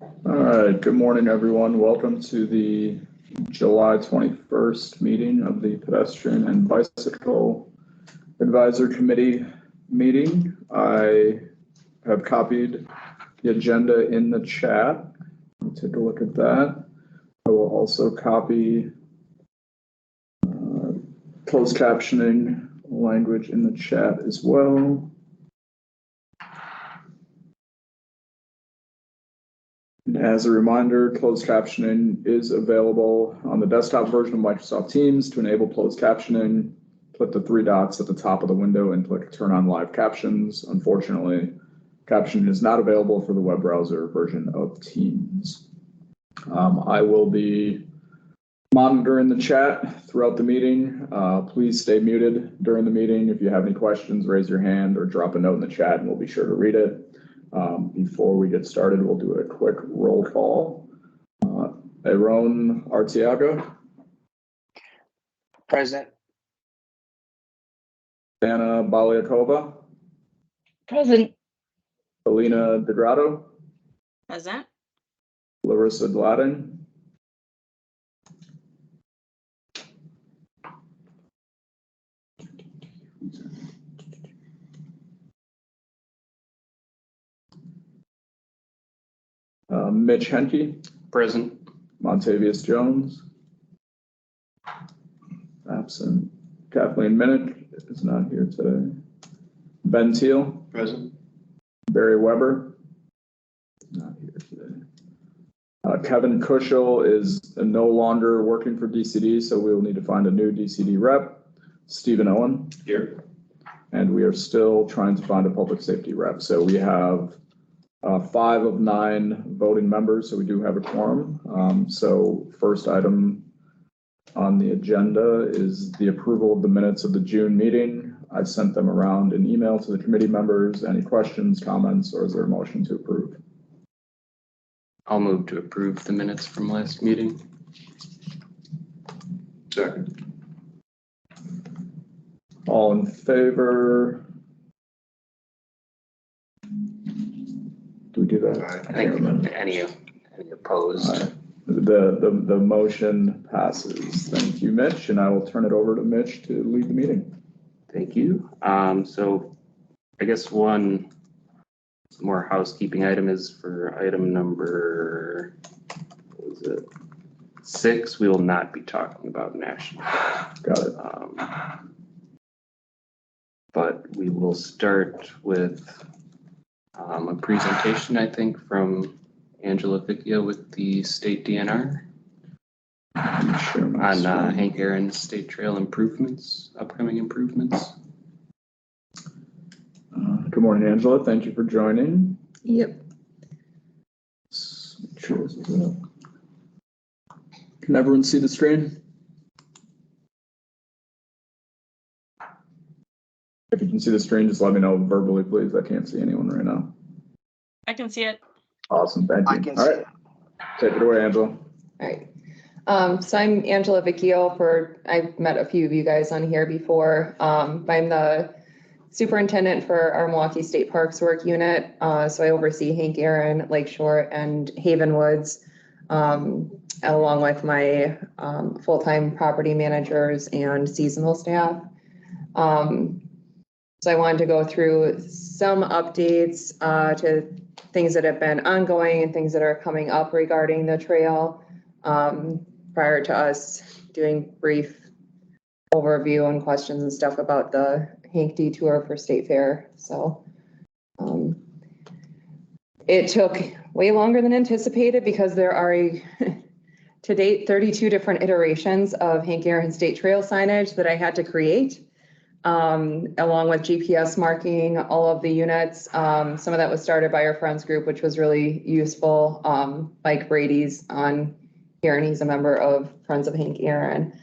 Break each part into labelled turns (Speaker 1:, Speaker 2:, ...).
Speaker 1: All right, good morning, everyone. Welcome to the July 21st meeting of the Pedestrian and Bicycle Advisory Committee meeting. I have copied the agenda in the chat. Take a look at that. I will also copy closed captioning language in the chat as well. And as a reminder, closed captioning is available on the desktop version of Microsoft Teams. To enable closed captioning, click the three dots at the top of the window and click Turn on Live Captions. Unfortunately, captioning is not available for the web browser version of Teams. I will be monitoring the chat throughout the meeting. Please stay muted during the meeting. If you have any questions, raise your hand or drop a note in the chat and we'll be sure to read it. Before we get started, we'll do a quick roll call. Aaron Arteaga.
Speaker 2: Present.
Speaker 1: Anna Baliakova.
Speaker 3: Present.
Speaker 1: Alina DeGrado.
Speaker 3: Present.
Speaker 1: Larissa Gladden. Mitch Henke.
Speaker 2: Present.
Speaker 1: Montavious Jones. Absent. Kathleen Minnick is not here today. Ben Teal.
Speaker 2: Present.
Speaker 1: Barry Weber. Not here today. Kevin Kushel is no longer working for DCD, so we will need to find a new DCD rep. Stephen Owen.
Speaker 2: Here. And
Speaker 1: we are still trying to find a public safety rep. So we have 5 of 9 voting members, so we do have a quorum. So first item on the agenda is the approval of the minutes of the June meeting. I sent them around an email to the committee members. Any questions, comments, or is there a motion to approve?
Speaker 2: I'll move to approve the minutes from last meeting.
Speaker 1: Second. All in favor? Do we do that?
Speaker 2: I think any opposed.
Speaker 1: Right. The motion passes. Thank you, Mitch, and I will turn it over to Mitch to lead the meeting.
Speaker 2: Thank you. So I guess one more housekeeping item is for item number, what was it? 6. We will not be talking about national.
Speaker 1: Got it.
Speaker 2: But we will start with a presentation, I think, from Angela Vicchio with the state DNR on Hank Aaron's State Trail improvements, upcoming improvements.
Speaker 1: Good morning, Angela. Thank you for joining.
Speaker 3: Yep.
Speaker 1: Can everyone see the screen? If you can see the screen, just let me know verbally, please. I can't see anyone right now.
Speaker 3: I can see it.
Speaker 1: Awesome, thank you. All right, take it away, Angela.
Speaker 4: All right. So I'm Angela Vicchio. I've met a few of you guys on here before. I'm the superintendent for our Milwaukee State Parks Work Unit. So I oversee Hank Aaron, Lakeshore, and Haven Woods, along with my full-time property managers and seasonal staff. So I wanted to go through some updates to things that have been ongoing and things that are coming up regarding the trail prior to us doing brief overview and questions and stuff about the Hank Detour for State Fair. So it took way longer than anticipated because there are to date 32 different iterations of Hank Aaron State Trail signage that I had to create. Along with GPS marking all of the units. Some of that was started by our friends group, which was really useful. Mike Brady's on here, and he's a member of Friends of Hank Aaron.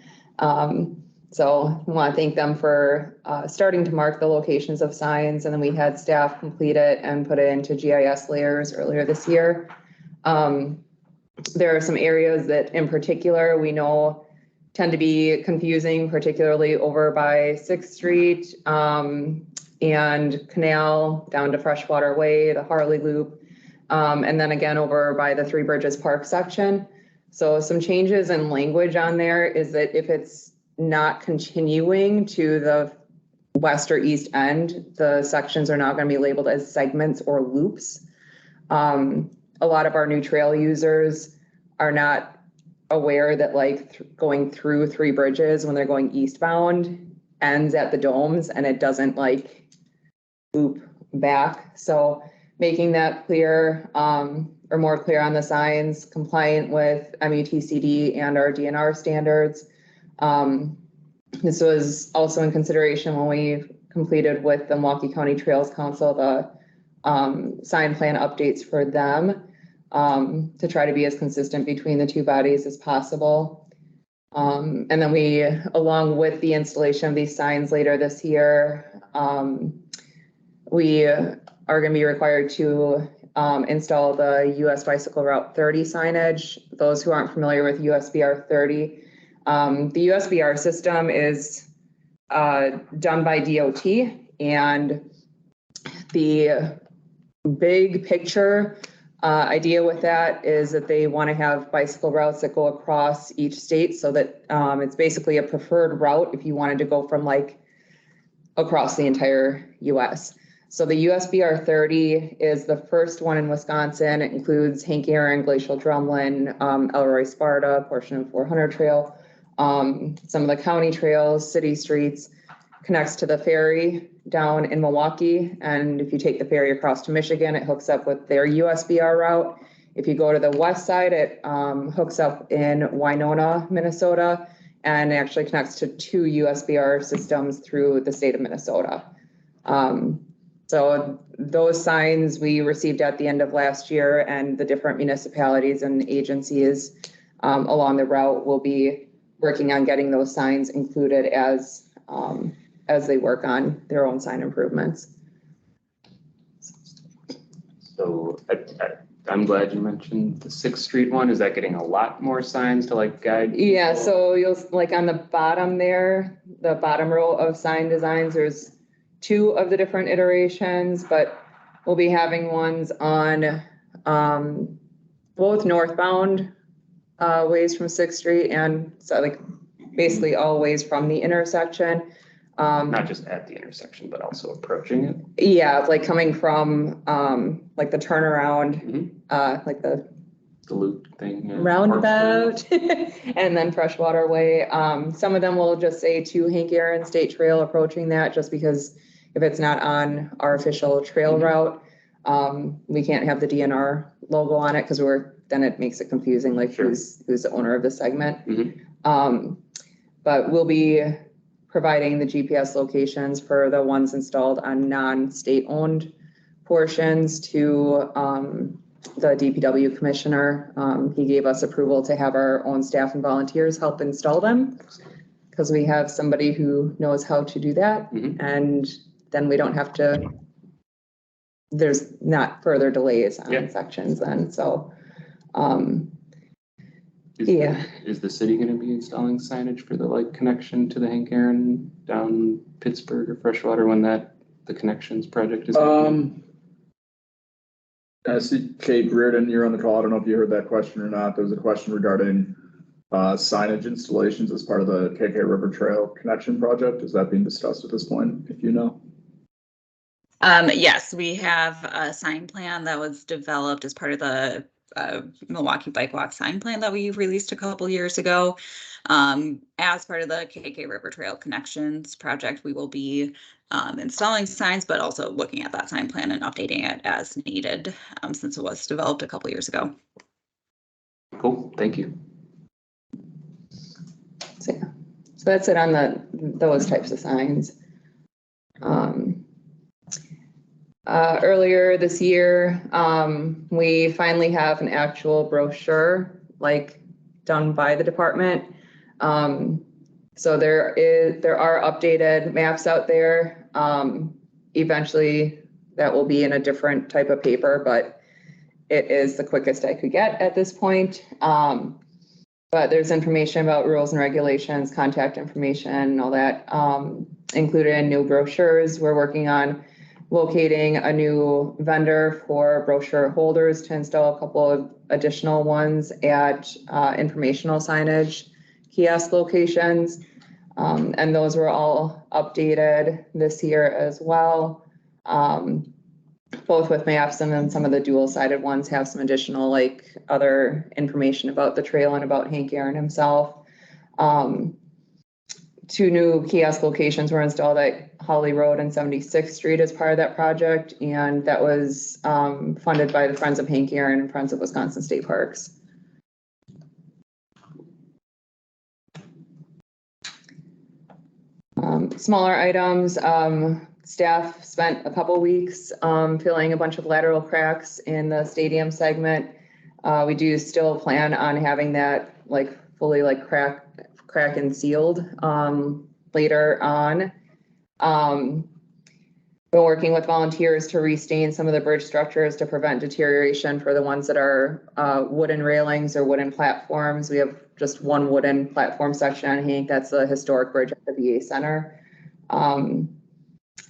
Speaker 4: So I want to thank them for starting to mark the locations of signs, and then we had staff complete it and put it into GIS layers earlier this year. There are some areas that in particular we know tend to be confusing, particularly over by 6th Street and Canal down to Freshwater Way, the Harley Loop. And then again, over by the Three Bridges Park section. So some changes in language on there is that if it's not continuing to the west or east end, the sections are now going to be labeled as segments or loops. A lot of our new trail users are not aware that like going through Three Bridges when they're going eastbound ends at the domes and it doesn't like loop back. So making that clear, or more clear on the signs, compliant with MUTCD and our DNR standards. This was also in consideration when we completed with the Milwaukee County Trails Council the sign plan updates for them, to try to be as consistent between the two bodies as possible. And then we, along with the installation of these signs later this year, we are going to be required to install the US Bicycle Route 30 signage. Those who aren't familiar with USBR 30, the USBR system is done by DOT, and the big picture idea with that is that they want to have bicycle routes that go across each state, so that it's basically a preferred route if you wanted to go from like across the entire US. So the USBR 30 is the first one in Wisconsin. It includes Hank Aaron, Glacial Drumlin, Elroy Sparta, portion of 400 Trail, some of the county trails, city streets, connects to the ferry down in Milwaukee. And if you take the ferry across to Michigan, it hooks up with their USBR route. If you go to the west side, it hooks up in Winona, Minnesota, and actually connects to 2 USBR systems through the state of Minnesota. So those signs we received at the end of last year, and the different municipalities and agencies along the route will be working on getting those signs included as they work on their own sign improvements.
Speaker 2: So I'm glad you mentioned the 6th Street one. Is that getting a lot more signs to like guide?
Speaker 4: Yeah,
Speaker 2: people?
Speaker 4: so you'll like on the bottom there, the bottom row of sign designs, there's 2 of the different iterations, but we'll be having ones on both northbound ways from 6th Street, and so like basically all ways from the intersection.
Speaker 2: Not just at the intersection, but also approaching it.
Speaker 4: Yeah, like coming from like the turnaround, like the
Speaker 2: loop thing. Yeah.
Speaker 4: roundabout, and then Freshwater Way. Some of them will just say to Hank Aaron State Trail approaching that, just because if it's not on our official trail route, we can't have the DNR logo on it, because then it makes it confusing, like who's the owner of the segment. But we'll be providing the GPS locations for the ones installed on non-state owned portions to the DPW commissioner. He gave us approval to have our own staff and volunteers help install them, because we have somebody who knows how to do that. And then we don't have to, there's not further delays on sections then. So
Speaker 2: Is the city going to be installing signage for the like connection to the Hank Aaron down Pittsburgh or Freshwater when the connections project is happening?
Speaker 1: I see Kate Reardon, you're on the call. I don't know if you heard that question or not. There was a question regarding signage installations as part of the KK River Trail connection project. Is that being discussed at this point, if you know?
Speaker 5: Yes, we have a sign plan that was developed as part of the Milwaukee Bike Walk sign plan that we released a couple years ago. As part of the KK River Trail Connections project, we will be installing signs, but also looking at that sign plan and updating it as needed, since it was developed a couple years ago.
Speaker 2: Cool, thank you.
Speaker 4: So that's it on those types of signs. Earlier this year, we finally have an actual brochure like done by the department. So there are updated maps out there. Eventually that will be in a different type of paper, but it is the quickest I could get at this point. But there's information about rules and regulations, contact information, all that included in new brochures. We're working on locating a new vendor for brochure holders to install a couple of additional ones at informational signage kiosk locations. And those were all updated this year as well. Both with maps, and then some of the dual-sided ones have some additional like other information about the trail and about Hank Aaron himself. 2 new kiosk locations were installed at Holly Road and 76th Street as part of that project, and that was funded by the Friends of Hank Aaron and Friends of Wisconsin State Parks. Smaller items, staff spent a couple weeks filling a bunch of lateral cracks in the stadium segment. We do still plan on having that like fully like crack and sealed later on. Been working with volunteers to restain some of the bridge structures to prevent deterioration for the ones that are wooden railings or wooden platforms. We have just one wooden platform section on Hank. That's the historic bridge at the VA Center.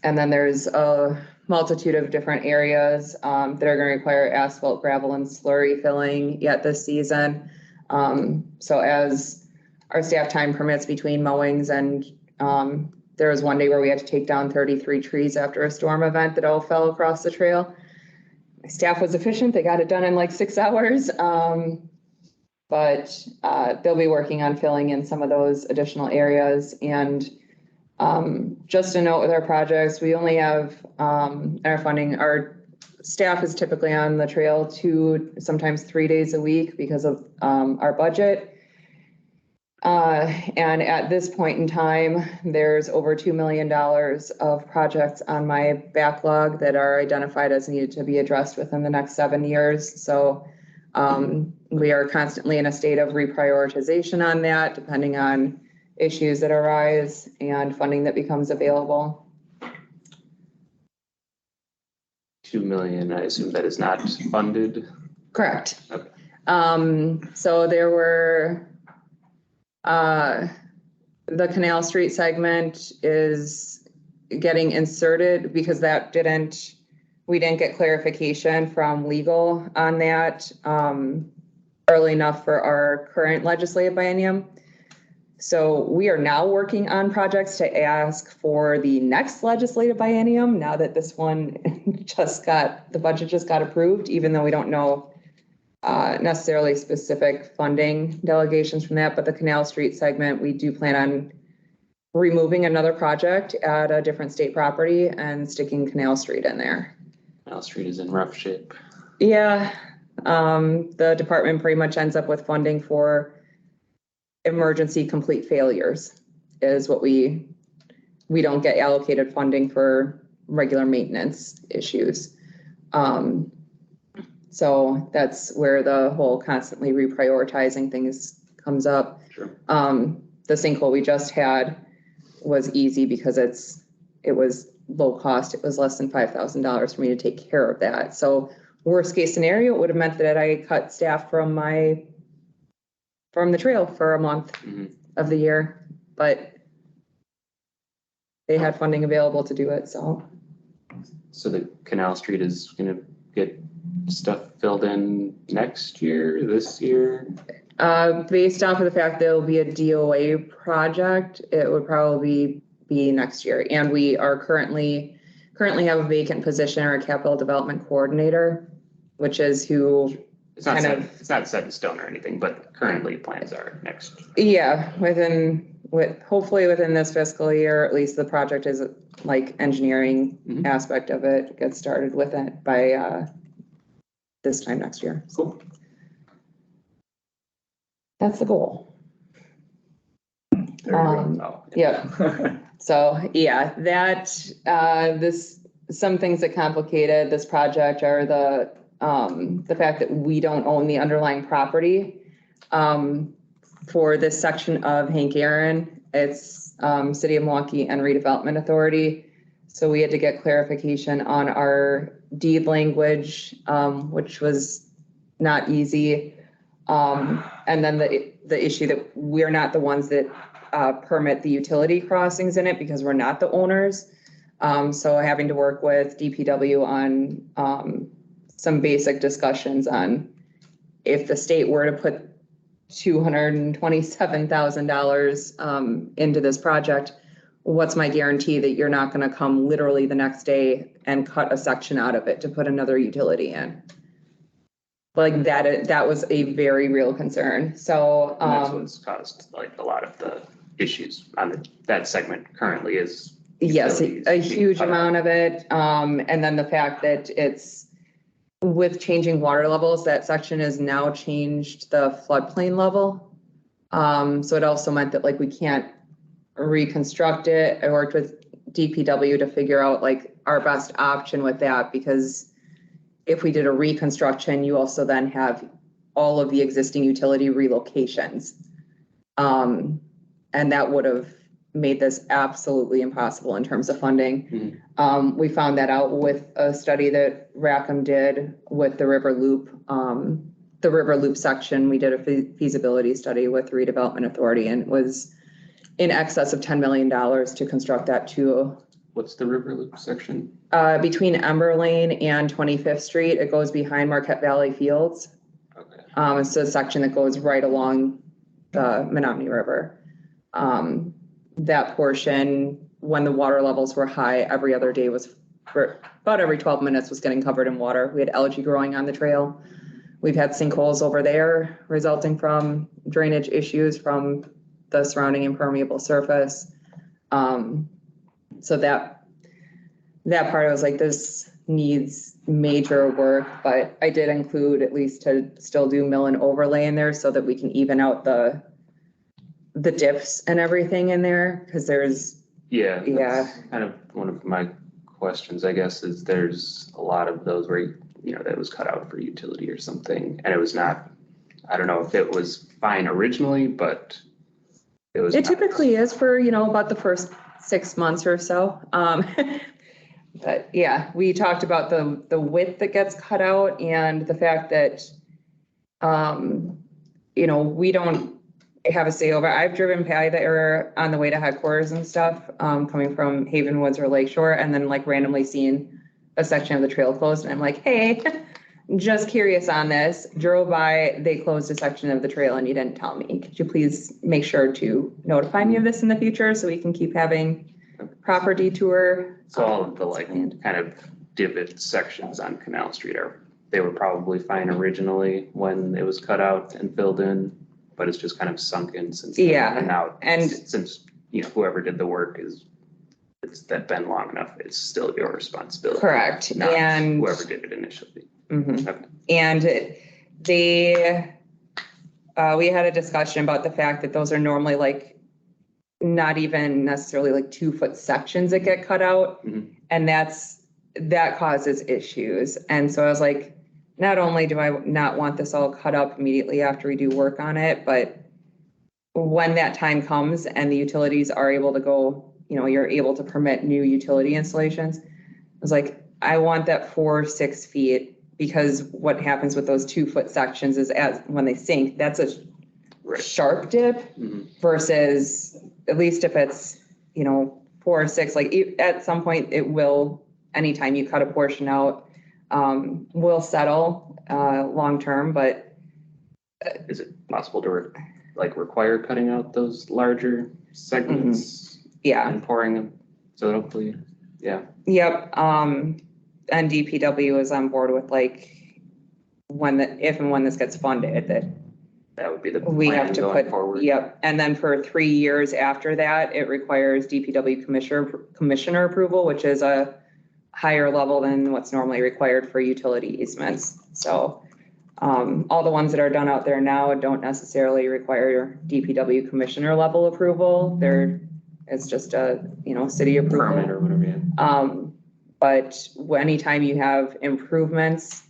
Speaker 4: And then there's a multitude of different areas that are going to require asphalt, gravel, and slurry filling yet this season. So as our staff time permits between mowings, and there was one day where we had to take down 33 trees after a storm event that all fell across the trail. My staff was efficient. They got it done in like 6 hours. But they'll be working on filling in some of those additional areas. And just a note with our projects, we only have our funding, our staff is typically on the trail 2, sometimes 3 days a week because of our budget. And at this point in time, there's over $2 million of projects on my backlog that are identified as needed to be addressed within the next 7 years. So we are constantly in a state of reprioritization on that, depending on issues that arise and funding that becomes available.
Speaker 2: 2 million, I assume that is not funded.
Speaker 4: Correct.
Speaker 2: Okay.
Speaker 4: So there were, the Canal Street segment is getting inserted because that we didn't get clarification from legal on that early enough for our current legislative biennium. So we are now working on projects to ask for the next legislative biennium, now that this one the budget just got approved, even though we don't know necessarily specific funding delegations from that. But the Canal Street segment, we do plan on removing another project at a different state property and sticking Canal Street in there.
Speaker 2: Canal Street is in rough shape.
Speaker 4: Yeah, the department pretty much ends up with funding for emergency complete failures is what we don't get allocated funding for regular maintenance issues. So that's where the whole constantly reprioritizing things comes up.
Speaker 2: Sure.
Speaker 4: The sinkhole we just had was easy because it was low cost. It was less than $5,000 for me to take care of that. So worst case scenario, it would have meant that I cut staff from the trail for a month of the year, but they had funding available to do it. So
Speaker 2: the Canal Street is going to get stuff filled in next year, this year?
Speaker 4: Based off of the fact that it'll be a DOA project, it would probably be next year. And we are currently have a vacant position, our capital development coordinator, which is who
Speaker 2: it's not set in stone or anything, but currently plans are next.
Speaker 4: Yeah, hopefully within this fiscal year, at least the project is like engineering aspect of it gets started with it by this time next year.
Speaker 2: Cool.
Speaker 4: That's the goal.
Speaker 1: There you go.
Speaker 4: Yeah. So yeah, some things that complicated this project are the fact that we don't own the underlying property for this section of Hank Aaron. It's City of Milwaukee and Redevelopment Authority. So we had to get clarification on our deed language, which was not easy. And then the issue that we're not the ones that permit the utility crossings in it because we're not the owners. So having to work with DPW on some basic discussions on if the state were to put $227,000 into this project, what's my guarantee that you're not going to come literally the next day and cut a section out of it to put another utility in? Like that was a very real concern. So
Speaker 2: And that's what's caused like a lot of the issues on that segment currently is.
Speaker 4: yes,
Speaker 2: utilities
Speaker 4: a
Speaker 2: being
Speaker 4: huge
Speaker 2: cut out.
Speaker 4: amount of it. And then the fact that it's with changing water levels, that section has now changed the floodplain level. So it also meant that like we can't reconstruct it. I worked with DPW to figure out like our best option with that, because if we did a reconstruction, you also then have all of the existing utility relocations. And that would have made this absolutely impossible in terms of funding. We found that out with a study that Rackham did with the River Loop. The River Loop section, we did a feasibility study with Redevelopment Authority, and it was in excess of $10 million to construct that to
Speaker 2: What's the River Loop section?
Speaker 4: between Ember Lane and 25th Street. It goes behind Marquette Valley Fields.
Speaker 2: Okay.
Speaker 4: It's a section that goes right along the Menominee River. That portion, when the water levels were high, every other day was, for about every 12 minutes was getting covered in water. We had algae growing on the trail. We've had sinkholes over there resulting from drainage issues from the surrounding impermeable surface. So that part, I was like, this needs major work, but I did include at least to still do mill and overlay in there so that we can even out the dips and everything in there, because there's,
Speaker 2: Yeah.
Speaker 4: Yeah.
Speaker 2: That's kind of one of my questions, I guess, is there's a lot of those where, that was cut out for utility or something, and it was not, I don't know if it was fine originally, but it was.
Speaker 4: it
Speaker 2: not.
Speaker 4: typically is for, about the first 6 months or so. But yeah, we talked about the width that gets cut out and the fact that, we don't have a say over. I've driven by the area on the way to headquarters and stuff, coming from Haven Woods or Lakeshore, and then like randomly seeing a section of the trail closed, and I'm like, hey, just curious on this. Drove by, they closed a section of the trail and you didn't tell me. Could you please make sure to notify me of this in the future so we can keep having proper detour?
Speaker 2: So all of the like kind of divot sections on Canal Street they were probably fine originally when it was cut out and filled in, but it's just kind of sunk in since.
Speaker 4: Yeah,
Speaker 2: And now,
Speaker 4: and-
Speaker 2: since, whoever did the work it's been long enough, it's still your responsibility.
Speaker 4: Correct.
Speaker 2: Not
Speaker 4: And
Speaker 2: whoever did it initially.
Speaker 4: Mhm.
Speaker 2: Okay.
Speaker 4: And we had a discussion about the fact that those are normally like not even necessarily like 2-foot sections that get cut out.
Speaker 2: Mhm.
Speaker 4: And that causes issues. And so I was like, not only do I not want this all cut up immediately after we do work on it, but when that time comes and the utilities are able to go, you're able to permit new utility installations. I was like, I want that 4 or 6 feet, because what happens with those 2-foot sections is when they sink, that's a
Speaker 2: Right.
Speaker 4: sharp dip
Speaker 2: Mhm.
Speaker 4: versus at least if it's, 4 or 6, like at some point it will, anytime you cut a portion out, will settle long-term, but
Speaker 2: Is it possible to require cutting out those larger segments
Speaker 4: yeah.
Speaker 2: and pouring them? So hopefully, yeah.
Speaker 4: Yep, and DPW is on board with like if and when this gets funded,
Speaker 2: That would be the
Speaker 4: we have
Speaker 2: plan
Speaker 4: to
Speaker 2: going
Speaker 4: put,
Speaker 2: forward.
Speaker 4: yep. And then for 3 years after that, it requires DPW commissioner approval, which is a higher level than what's normally required for utility easements. So all the ones that are done out there now don't necessarily require DPW commissioner level approval. It's just a, city approval.
Speaker 2: Permit or whatever, yeah.
Speaker 4: But anytime you have improvements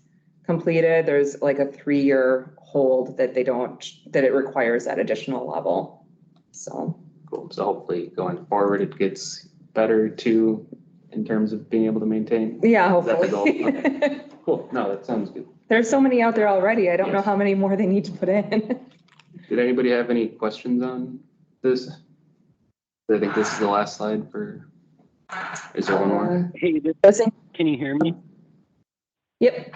Speaker 4: completed, there's like a 3-year hold that it requires that additional level. So.
Speaker 2: Cool. So hopefully going forward, it gets better too in terms of being able to maintain.
Speaker 4: Yeah,
Speaker 2: Is that the goal?
Speaker 4: hopefully.
Speaker 2: Okay. Cool. No, that sounds good.
Speaker 4: There's so many out there already. I don't know
Speaker 2: Yes.
Speaker 4: how many more they need to put in.
Speaker 2: Did anybody have any questions on this? I think this is the last slide for Is there one more?
Speaker 6: Hey,
Speaker 4: Listen.
Speaker 6: can you hear me?
Speaker 4: Yep.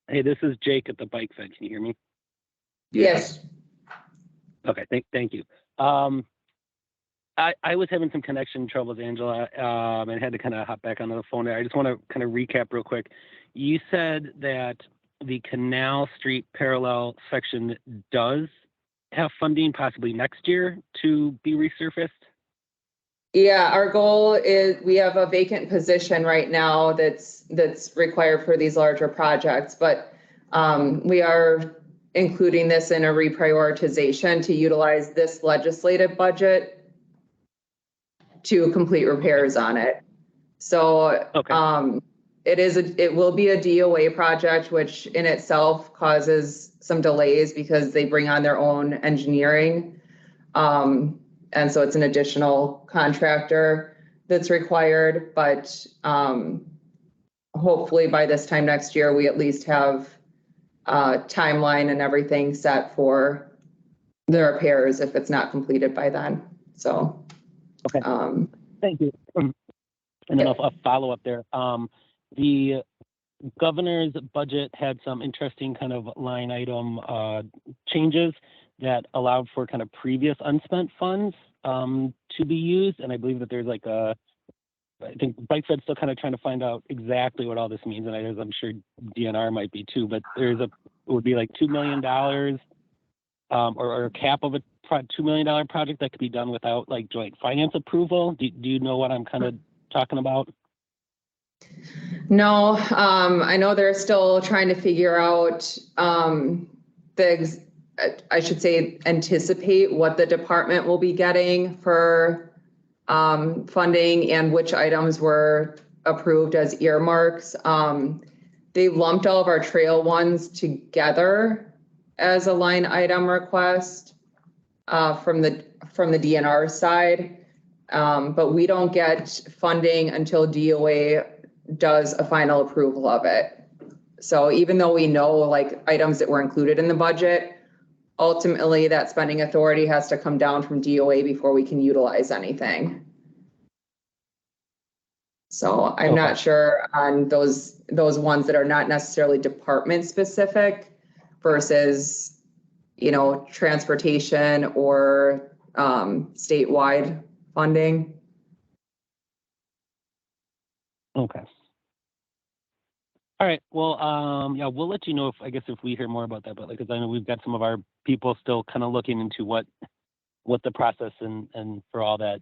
Speaker 6: Hey, this is Jake at the bike fed. Can you hear me?
Speaker 4: Yes.
Speaker 6: Okay, thank you. I was having some connection troubles, Angela, and had to kind of hop back onto the phone there. I just want to kind of recap real quick. You said that the Canal Street parallel section does have funding possibly next year to be resurfaced?
Speaker 4: Yeah, our goal is we have a vacant position right now that's required for these larger projects, but we are including this in a reprioritization to utilize this legislative budget to complete repairs on it. So
Speaker 6: Okay.
Speaker 4: it will be a DOA project, which in itself causes some delays because they bring on their own engineering. And so it's an additional contractor that's required, but hopefully by this time next year, we at least have a timeline and everything set for the repairs if it's not completed by then. So.
Speaker 6: Okay. Thank you. And then a follow-up there. The governor's budget had some interesting kind of line item changes that allowed for kind of previous unspent funds to be used. And I believe that there's like I think Bike Fed's still kind of trying to find out exactly what all this means. And I'm sure DNR might be too, but it would be like $2 million or a cap of a $2 million project that could be done without like joint finance approval. Do you know what I'm kind of talking about?
Speaker 4: No, I know they're still trying to figure out I should say, anticipate what the department will be getting for funding and which items were approved as earmarks. They lumped all of our trail ones together as a line item request from the DNR side. But we don't get funding until DOA does a final approval of it. So even though we know like items that were included in the budget, ultimately that spending authority has to come down from DOA before we can utilize anything. So I'm not sure on those ones that are not necessarily department specific versus, transportation or statewide funding.
Speaker 6: Okay. All right. Well, yeah, we'll let you know if we hear more about that. But because I know we've got some of our people still kind of looking into what the process and for all that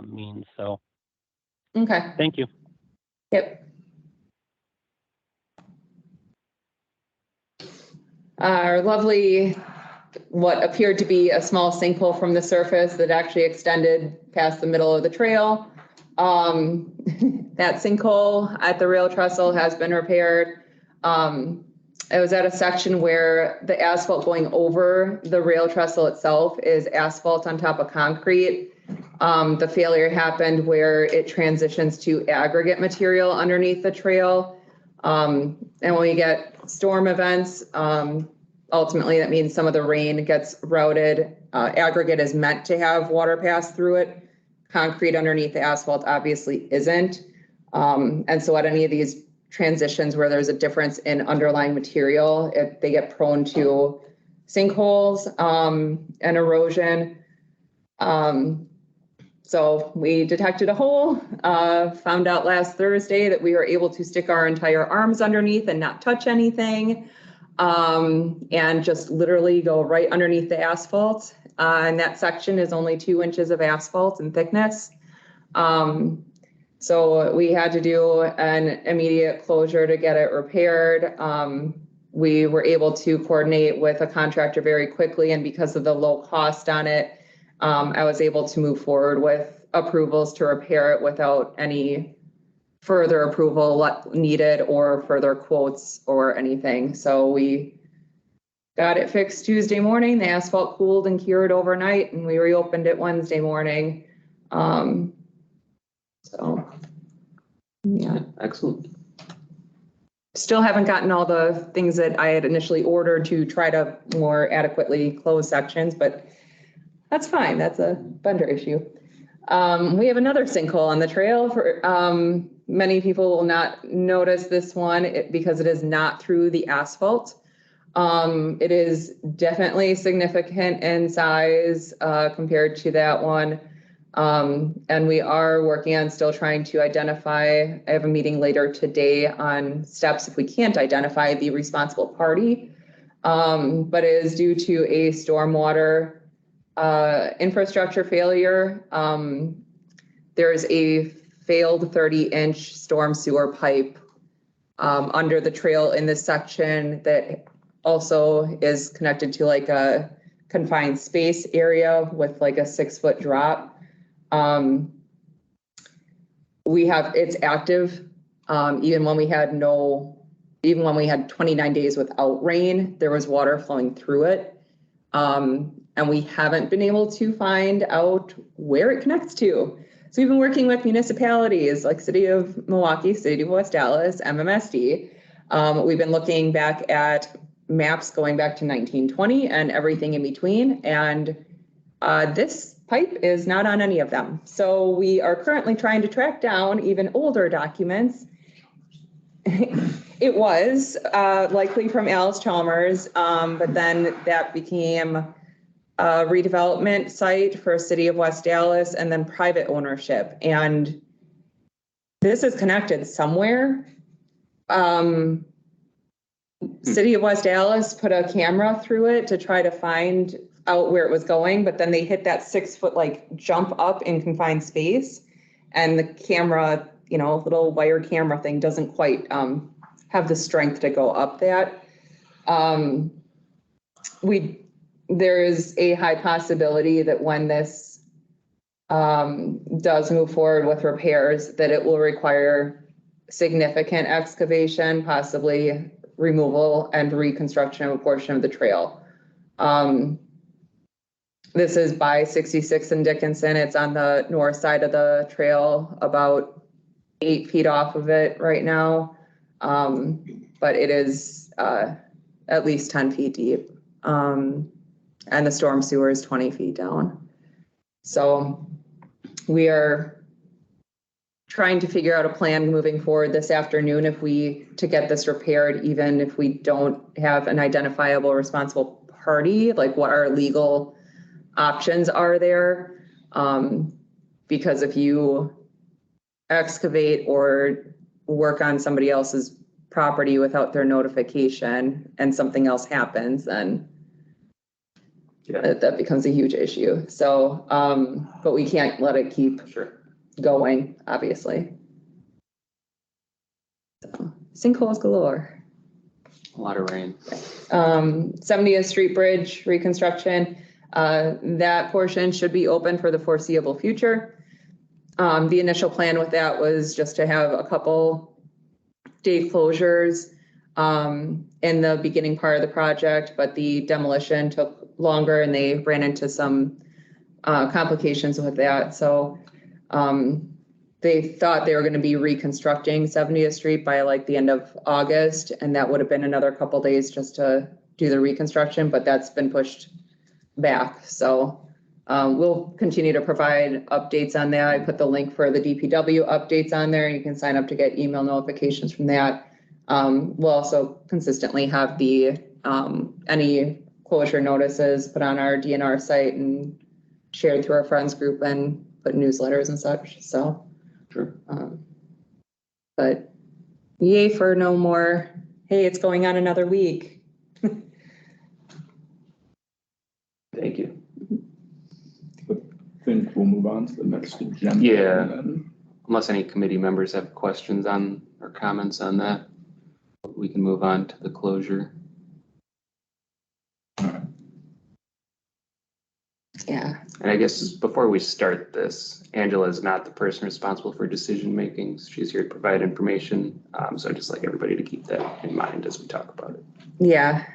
Speaker 6: means. So.
Speaker 4: Okay.
Speaker 6: Thank you.
Speaker 4: Yep. Our lovely, what appeared to be a small sinkhole from the surface that actually extended past the middle of the trail. That sinkhole at the rail trestle has been repaired. It was at a section where the asphalt going over the rail trestle itself is asphalt on top of concrete. The failure happened where it transitions to aggregate material underneath the trail. And when we get storm events, ultimately that means some of the rain gets routed. Aggregate is meant to have water pass through it. Concrete underneath the asphalt obviously isn't. And so at any of these transitions where there's a difference in underlying material, they get prone to sinkholes and erosion. So we detected a hole, found out last Thursday that we were able to stick our entire arms underneath and not touch anything, and just literally go right underneath the asphalt. And that section is only 2 inches of asphalt in thickness. So we had to do an immediate closure to get it repaired. We were able to coordinate with a contractor very quickly, and because of the low cost on it, I was able to move forward with approvals to repair it without any further approval needed or further quotes or anything. So we got it fixed Tuesday morning. The asphalt cooled and cured overnight, and we reopened it Wednesday morning. So, yeah.
Speaker 2: Excellent.
Speaker 4: Still haven't gotten all the things that I had initially ordered to try to more adequately close sections, but that's fine. That's a vendor issue. We have another sinkhole on the trail. Many people will not notice this one because it is not through the asphalt. It is definitely significant in size compared to that one. And we are working on still trying to identify, I have a meeting later today on steps if we can't identify the responsible party. But it is due to a stormwater infrastructure failure. There's a failed 30-inch storm sewer pipe under the trail in this section that also is connected to like a confined space area with like a 6-foot drop. It's active. Even when we had 29 days without rain, there was water flowing through it. And we haven't been able to find out where it connects to. So we've been working with municipalities like City of Milwaukee, City of West Dallas, MMSD. We've been looking back at maps going back to 1920 and everything in between. And this pipe is not on any of them. So we are currently trying to track down even older documents. It was likely from Alice Chalmers, but then that became a redevelopment site for City of West Dallas and then private ownership. And this is connected somewhere. City of West Dallas put a camera through it to try to find out where it was going, but then they hit that 6-foot like jump up in confined space, and the camera, little wire camera thing doesn't quite have the strength to go up that. There is a high possibility that when this does move forward with repairs, that it will require significant excavation, possibly removal and reconstruction of a portion of the trail. This is by 66 and Dickinson. It's on the north side of the trail, about 8 feet off of it right now. But it is at least 10 feet deep. And the storm sewer is 20 feet down. So we are trying to figure out a plan moving forward this afternoon to get this repaired, even if we don't have an identifiable responsible party, like what our legal options are there. Because if you excavate or work on somebody else's property without their notification and something else happens, then that becomes a huge issue. So, but we can't let it keep going, obviously. So, sinkholes galore.
Speaker 2: A lot of rain.
Speaker 4: 70th Street Bridge reconstruction. That portion should be open for the foreseeable future. The initial plan with that was just to have a couple day closures in the beginning part of the project, but the demolition took longer and they ran into some complications with that. So they thought they were going to be reconstructing 70th Street by like the end of August, and that would have been another couple days just to do the reconstruction, but that's been pushed back. So we'll continue to provide updates on that. I put the link for the DPW updates on there. You can sign up to get email notifications from that. We'll also consistently have the any closure notices put on our DNR site and shared through our friends group and put newsletters and such. So,
Speaker 2: sure.
Speaker 4: But yay for no more. Hey, it's going on another week.
Speaker 2: Thank you.
Speaker 1: I think we'll move on to the next agenda.
Speaker 2: Yeah.
Speaker 1: and then-
Speaker 2: Unless any committee members have questions on or comments on that, we can move on to the closure.
Speaker 4: Yeah.
Speaker 2: And I guess before we start this, Angela is not the person responsible for decision making. She's here to provide information. So I'd just like everybody to keep that in mind as we talk about it.
Speaker 4: Yeah.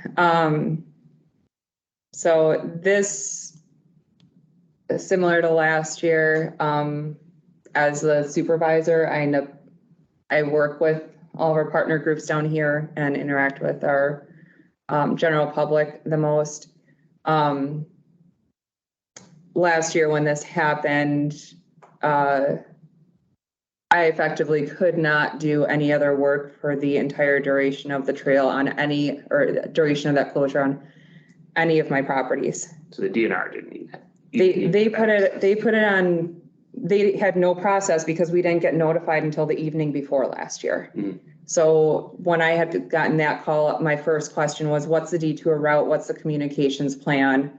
Speaker 4: So this is similar to last year. As the supervisor, I work with all of our partner groups down here and interact with our general public the most. Last year when this happened, I effectively could not do any other work for the entire duration of the trail on any, or duration of that closure on any of my properties.
Speaker 2: So the DNR didn't need that.
Speaker 4: They put it on, they had no process because we didn't get notified until the evening before last year.
Speaker 2: Mhm.
Speaker 4: So when I had gotten that call, my first question was, what's the detour route? What's the communications plan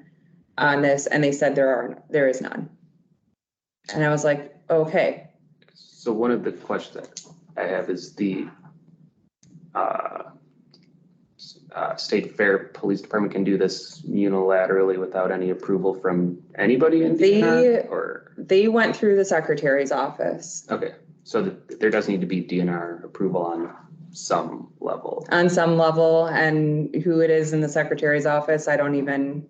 Speaker 4: on this? And they said there is none. And I was like, okay.
Speaker 2: So one of the questions that I have is the State Fair Police Department can do this unilaterally without any approval from anybody in DNR, or?
Speaker 4: They went through the secretary's office.
Speaker 2: Okay, so there does need to be DNR approval on some level.
Speaker 4: On some level, and who it is in the secretary's office, I don't even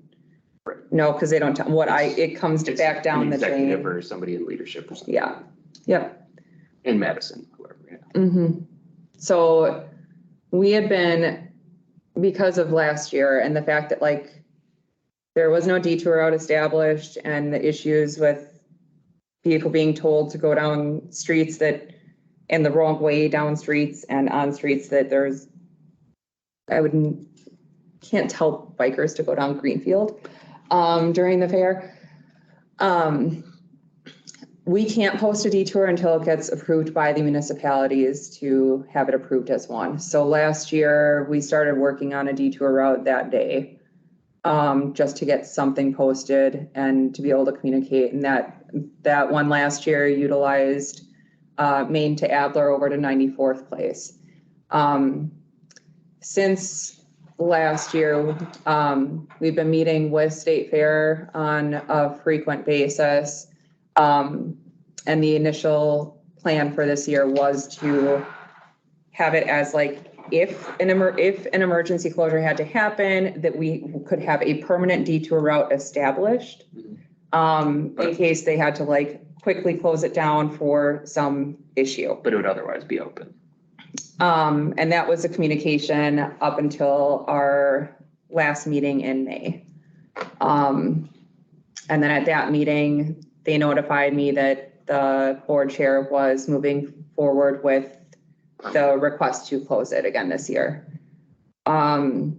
Speaker 4: know, because they don't tell it comes
Speaker 2: It's
Speaker 4: back down
Speaker 2: an
Speaker 4: the
Speaker 2: executive
Speaker 4: chain.
Speaker 2: or somebody in leadership or something.
Speaker 4: Yeah, yep.
Speaker 2: In Madison, whoever, yeah.
Speaker 4: Mm-hmm. So we had been, because of last year and the fact that like there was no detour route established and the issues with people being told to go down streets that in the wrong way down streets and on streets that can't tell bikers to go down Greenfield during the fair. We can't post a detour until it gets approved by the municipalities to have it approved as one. So last year, we started working on a detour route that day, just to get something posted and to be able to communicate. And that one last year utilized Main to Adler over to 94th Place. Since last year, we've been meeting with State Fair on a frequent basis. And the initial plan for this year was to have it as like, if an emergency closure had to happen, that we could have a permanent detour route established, in case they had to like quickly close it down for some issue.
Speaker 2: But it would otherwise be open.
Speaker 4: And that was a communication up until our last meeting in May. And then at that meeting, they notified me that the board chair was moving forward with the request to close it again this year. At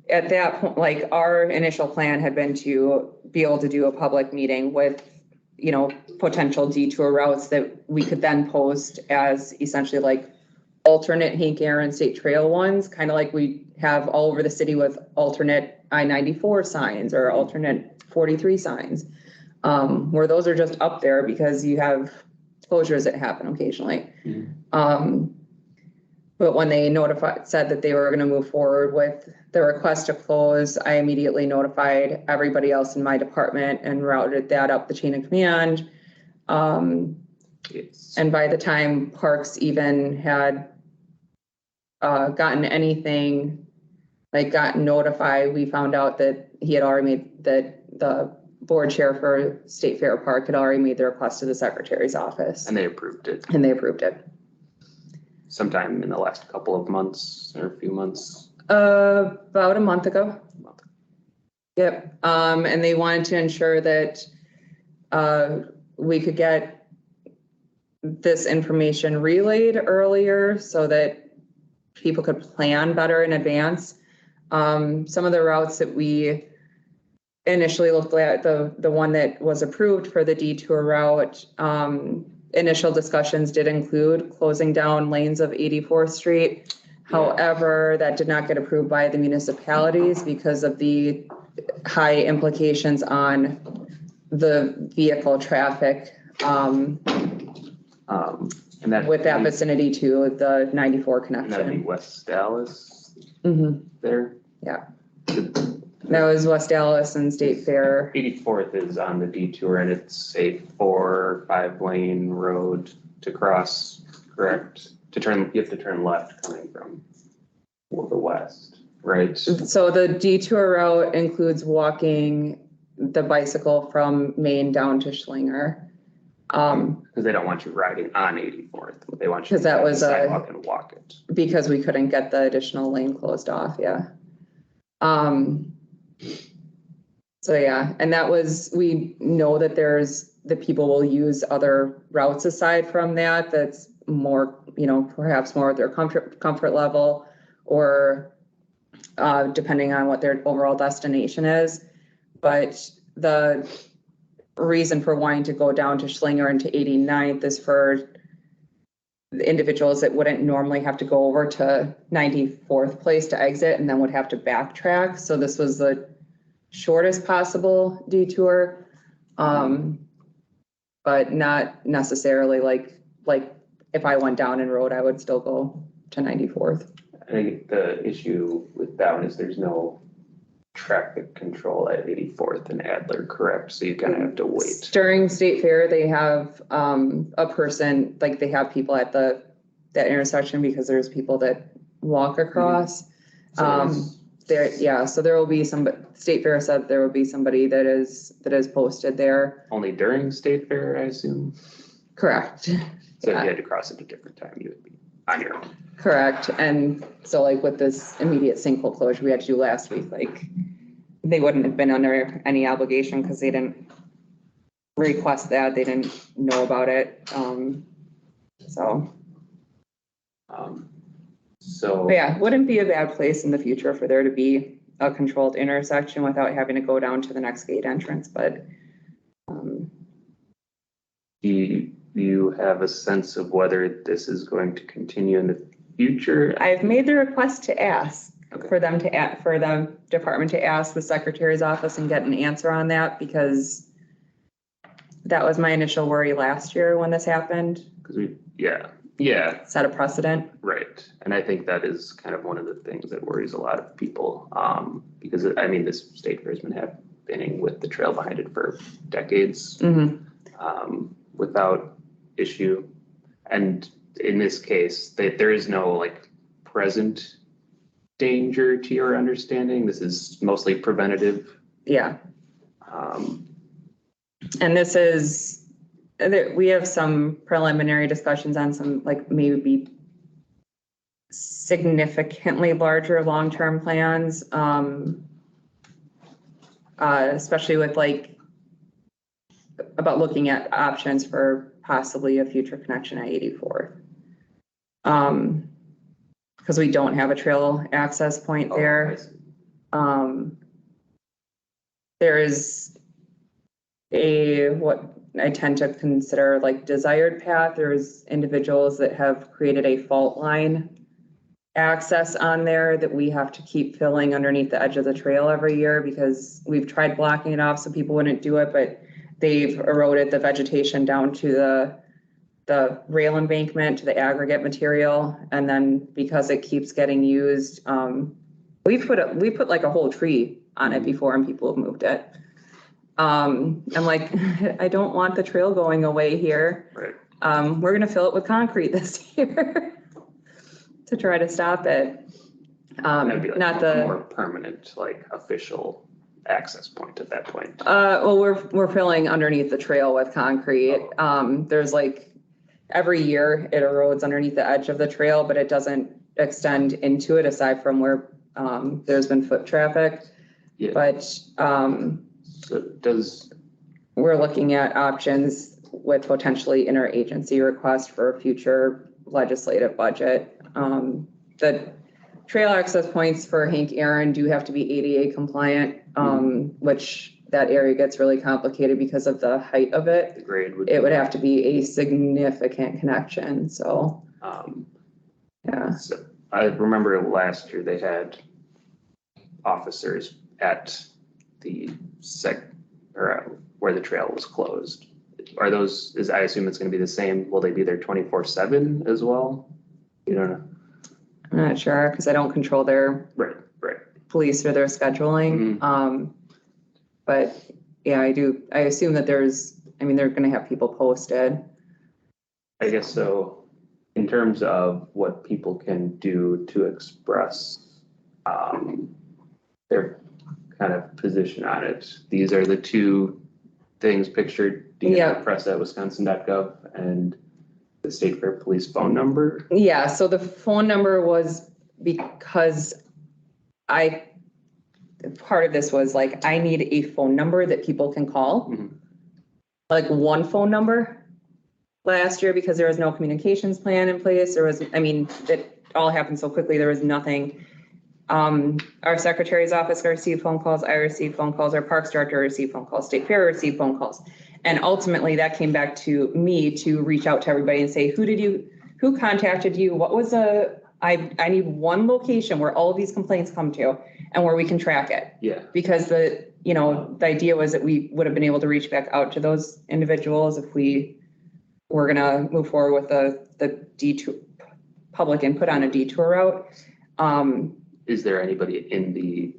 Speaker 4: that point, like our initial plan had been to be able to do a public meeting with, potential detour routes that we could then post as essentially like alternate Hank Aaron State Trail ones, kind of like we have all over the city with alternate I-94 signs or alternate 43 signs. Where those are just up there because you have closures that happen occasionally. Mm-hmm. But when they said that they were going to move forward with the request to close, I immediately notified everybody else in my department and routed that up the chain of command.
Speaker 2: Yes.
Speaker 4: And by the time Parks even had gotten anything, like gotten notified, we found out that he had already made the board chair for State Fair Park had already made the request to the secretary's office.
Speaker 2: And they approved it. Sometime in the last couple of months or a few months.
Speaker 4: About a month ago. Yep. And they wanted to ensure that we could get this information relayed earlier so that people could plan better in advance. Some of the routes that we initially looked at, the one that was approved for the detour route, initial discussions did include closing down lanes of 84th Street. However, that did not get approved by the municipalities because of the high implications on the vehicle traffic
Speaker 2: And that
Speaker 4: with that vicinity to the 94
Speaker 2: and that'd be
Speaker 4: connection.
Speaker 2: West Dallas
Speaker 4: Mhm.
Speaker 2: there.
Speaker 4: Yeah. That was West Dallas and State Fair.
Speaker 2: 84th is on the detour and it's a 4 or 5 lane road to cross, correct? You have to turn left coming from the west, right?
Speaker 4: So the detour route includes walking the bicycle from Maine down to Schlinger.
Speaker 2: Because they don't want you riding on 84th. They want you to
Speaker 4: 'Cause that
Speaker 2: go
Speaker 4: was
Speaker 2: the
Speaker 4: a-
Speaker 2: sidewalk and walk it.
Speaker 4: Because we couldn't get the additional lane closed off, yeah. So yeah, and that was, we know that there's that people will use other routes aside from that, that's more, perhaps more at their comfort level, or depending on what their overall destination is. But the reason for wanting to go down to Schlinger and to 89th is for the individuals that wouldn't normally have to go over to 94th place to exit and then would have to backtrack. So this was the shortest possible detour, but not necessarily like if I went down and rode, I would still go to 94th.
Speaker 2: I think the issue with that one is there's no traffic control at 84th and Adler, correct? So you kind of have to wait.
Speaker 4: During State Fair, they have a person, like they have people at that intersection because there's people that walk across. So there will be State Fair said there will be somebody that is posted there.
Speaker 2: Only during State Fair, I assume?
Speaker 4: Correct.
Speaker 2: So if you had to cross at a different time, you would be on your own.
Speaker 4: Correct. And so like with this immediate sinkhole closure we had to do last week, like they wouldn't have been under any obligation because they didn't request that. They didn't know about it. But yeah, wouldn't be a bad place in the future for there to be a controlled intersection without having to go down to the next gate entrance. But
Speaker 2: do you have a sense of whether this is going to continue in the future?
Speaker 4: I've made the request to ask
Speaker 2: Okay.
Speaker 4: for the department to ask the secretary's office and get an answer on that, because that was my initial worry last year when this happened.
Speaker 2: Because yeah,
Speaker 4: Set a precedent.
Speaker 2: right. And I think that is kind of one of the things that worries a lot of people, because I mean, this State Fair has been happening with the trail behind it for decades, without issue. And in this case, there is no like present danger to your understanding. This is mostly preventative.
Speaker 4: Yeah. And this is, we have some preliminary discussions on some like maybe significantly larger long-term plans, especially with like about looking at options for possibly a future connection at 84th. Because we don't have a trail access point there. There is what I tend to consider like desired path. There's individuals that have created a fault line access on there that we have to keep filling underneath the edge of the trail every year, because we've tried blocking it off so people wouldn't do it, but they've eroded the vegetation down to the rail embankment, to the aggregate material. And then because it keeps getting used, we put like a whole tree on it before and people have moved it. I'm like, I don't want the trail going away here.
Speaker 2: Right.
Speaker 4: We're gonna fill it with concrete this year to try to stop it.
Speaker 2: That'd be like
Speaker 4: Not
Speaker 2: a
Speaker 4: the
Speaker 2: more permanent, like official access point at that point.
Speaker 4: well, we're filling underneath the trail with concrete. There's like every year it erodes underneath the edge of the trail, but it doesn't extend into it aside from where there's been foot traffic.
Speaker 2: Yeah.
Speaker 4: But
Speaker 2: So
Speaker 4: we're looking at options with potentially interagency request for a future legislative budget. The trail access points for Hank Aaron do have to be ADA compliant, which that area gets really complicated because of the height of it.
Speaker 2: the grade
Speaker 4: It would have to be a significant connection. So, yeah.
Speaker 2: So I remember last year they had officers at the where the trail was closed. Are those, I assume it's going to be the same. Will they be there 24/7 as well? You don't know.
Speaker 4: I'm not sure because I don't control their
Speaker 2: Right.
Speaker 4: police or their scheduling. But yeah, I assume that they're going to have people posted.
Speaker 2: I guess so. In terms of what people can do to express their kind of position on it, these are the two things pictured.
Speaker 4: Yeah.
Speaker 2: Press at wisconsin.gov and the State Fair Police phone number.
Speaker 4: Yeah, so the phone number was because part of this was like, I need a phone number that people can call. like one phone number last year because there was no communications plan in place. There was, I mean, it all happened so quickly. There was nothing. Our secretary's office received phone calls. I received phone calls. Our parks director received phone calls. State Fair received phone calls. And ultimately that came back to me to reach out to everybody and say, who contacted you? What was I need one location where all of these complaints come to and where we can track it.
Speaker 2: Yeah.
Speaker 4: Because the idea was that we would have been able to reach back out to those individuals if we were gonna move forward with the detour, public input on a detour route.
Speaker 2: Is there anybody in the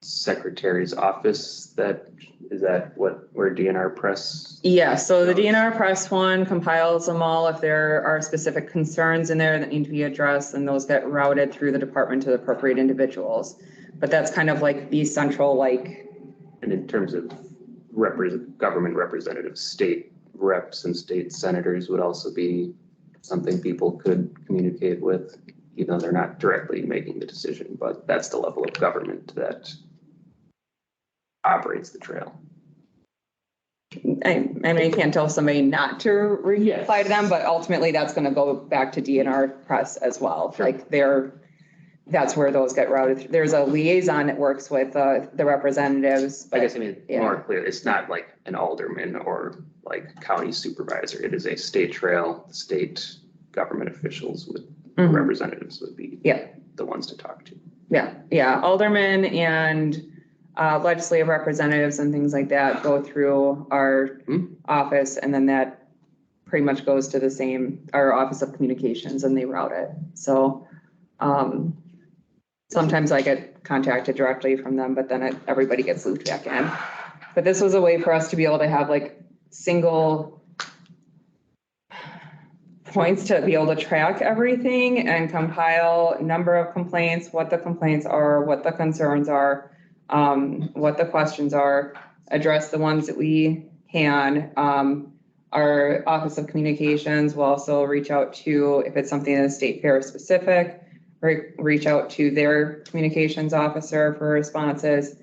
Speaker 2: secretary's office where DNR press?
Speaker 4: Yeah, so the DNR press one compiles them all. If there are specific concerns in there that need to be addressed, and those get routed through the department to the appropriate individuals. But that's kind of like the central, like.
Speaker 2: And in terms of government representatives, state reps and state senators would also be something people could communicate with, even though they're not directly making the decision, but that's the level of government that operates the trail.
Speaker 4: I mean, you can't tell somebody not to reply to them, but ultimately that's going to go back to DNR press as well.
Speaker 2: Sure.
Speaker 4: Like that's where those get routed. There's a liaison that works with the representatives.
Speaker 2: I guess I mean,
Speaker 4: yeah.
Speaker 2: More clear, it's not like an alderman or like county supervisor. It is a state trail. State government officials representatives would be the ones to talk to.
Speaker 4: Yeah, aldermen and legislative representatives and things like that go through our office, and then that pretty much goes to our Office of Communications, and they route it. So sometimes I get contacted directly from them, but then everybody gets looped back in. But this was a way for us to be able to have like single points to be able to track everything and compile number of complaints, what the complaints are, what the concerns are, what the questions are, address the ones that we can. Our Office of Communications will also reach out to, if it's something that's State Fair specific, reach out to their communications officer for responses.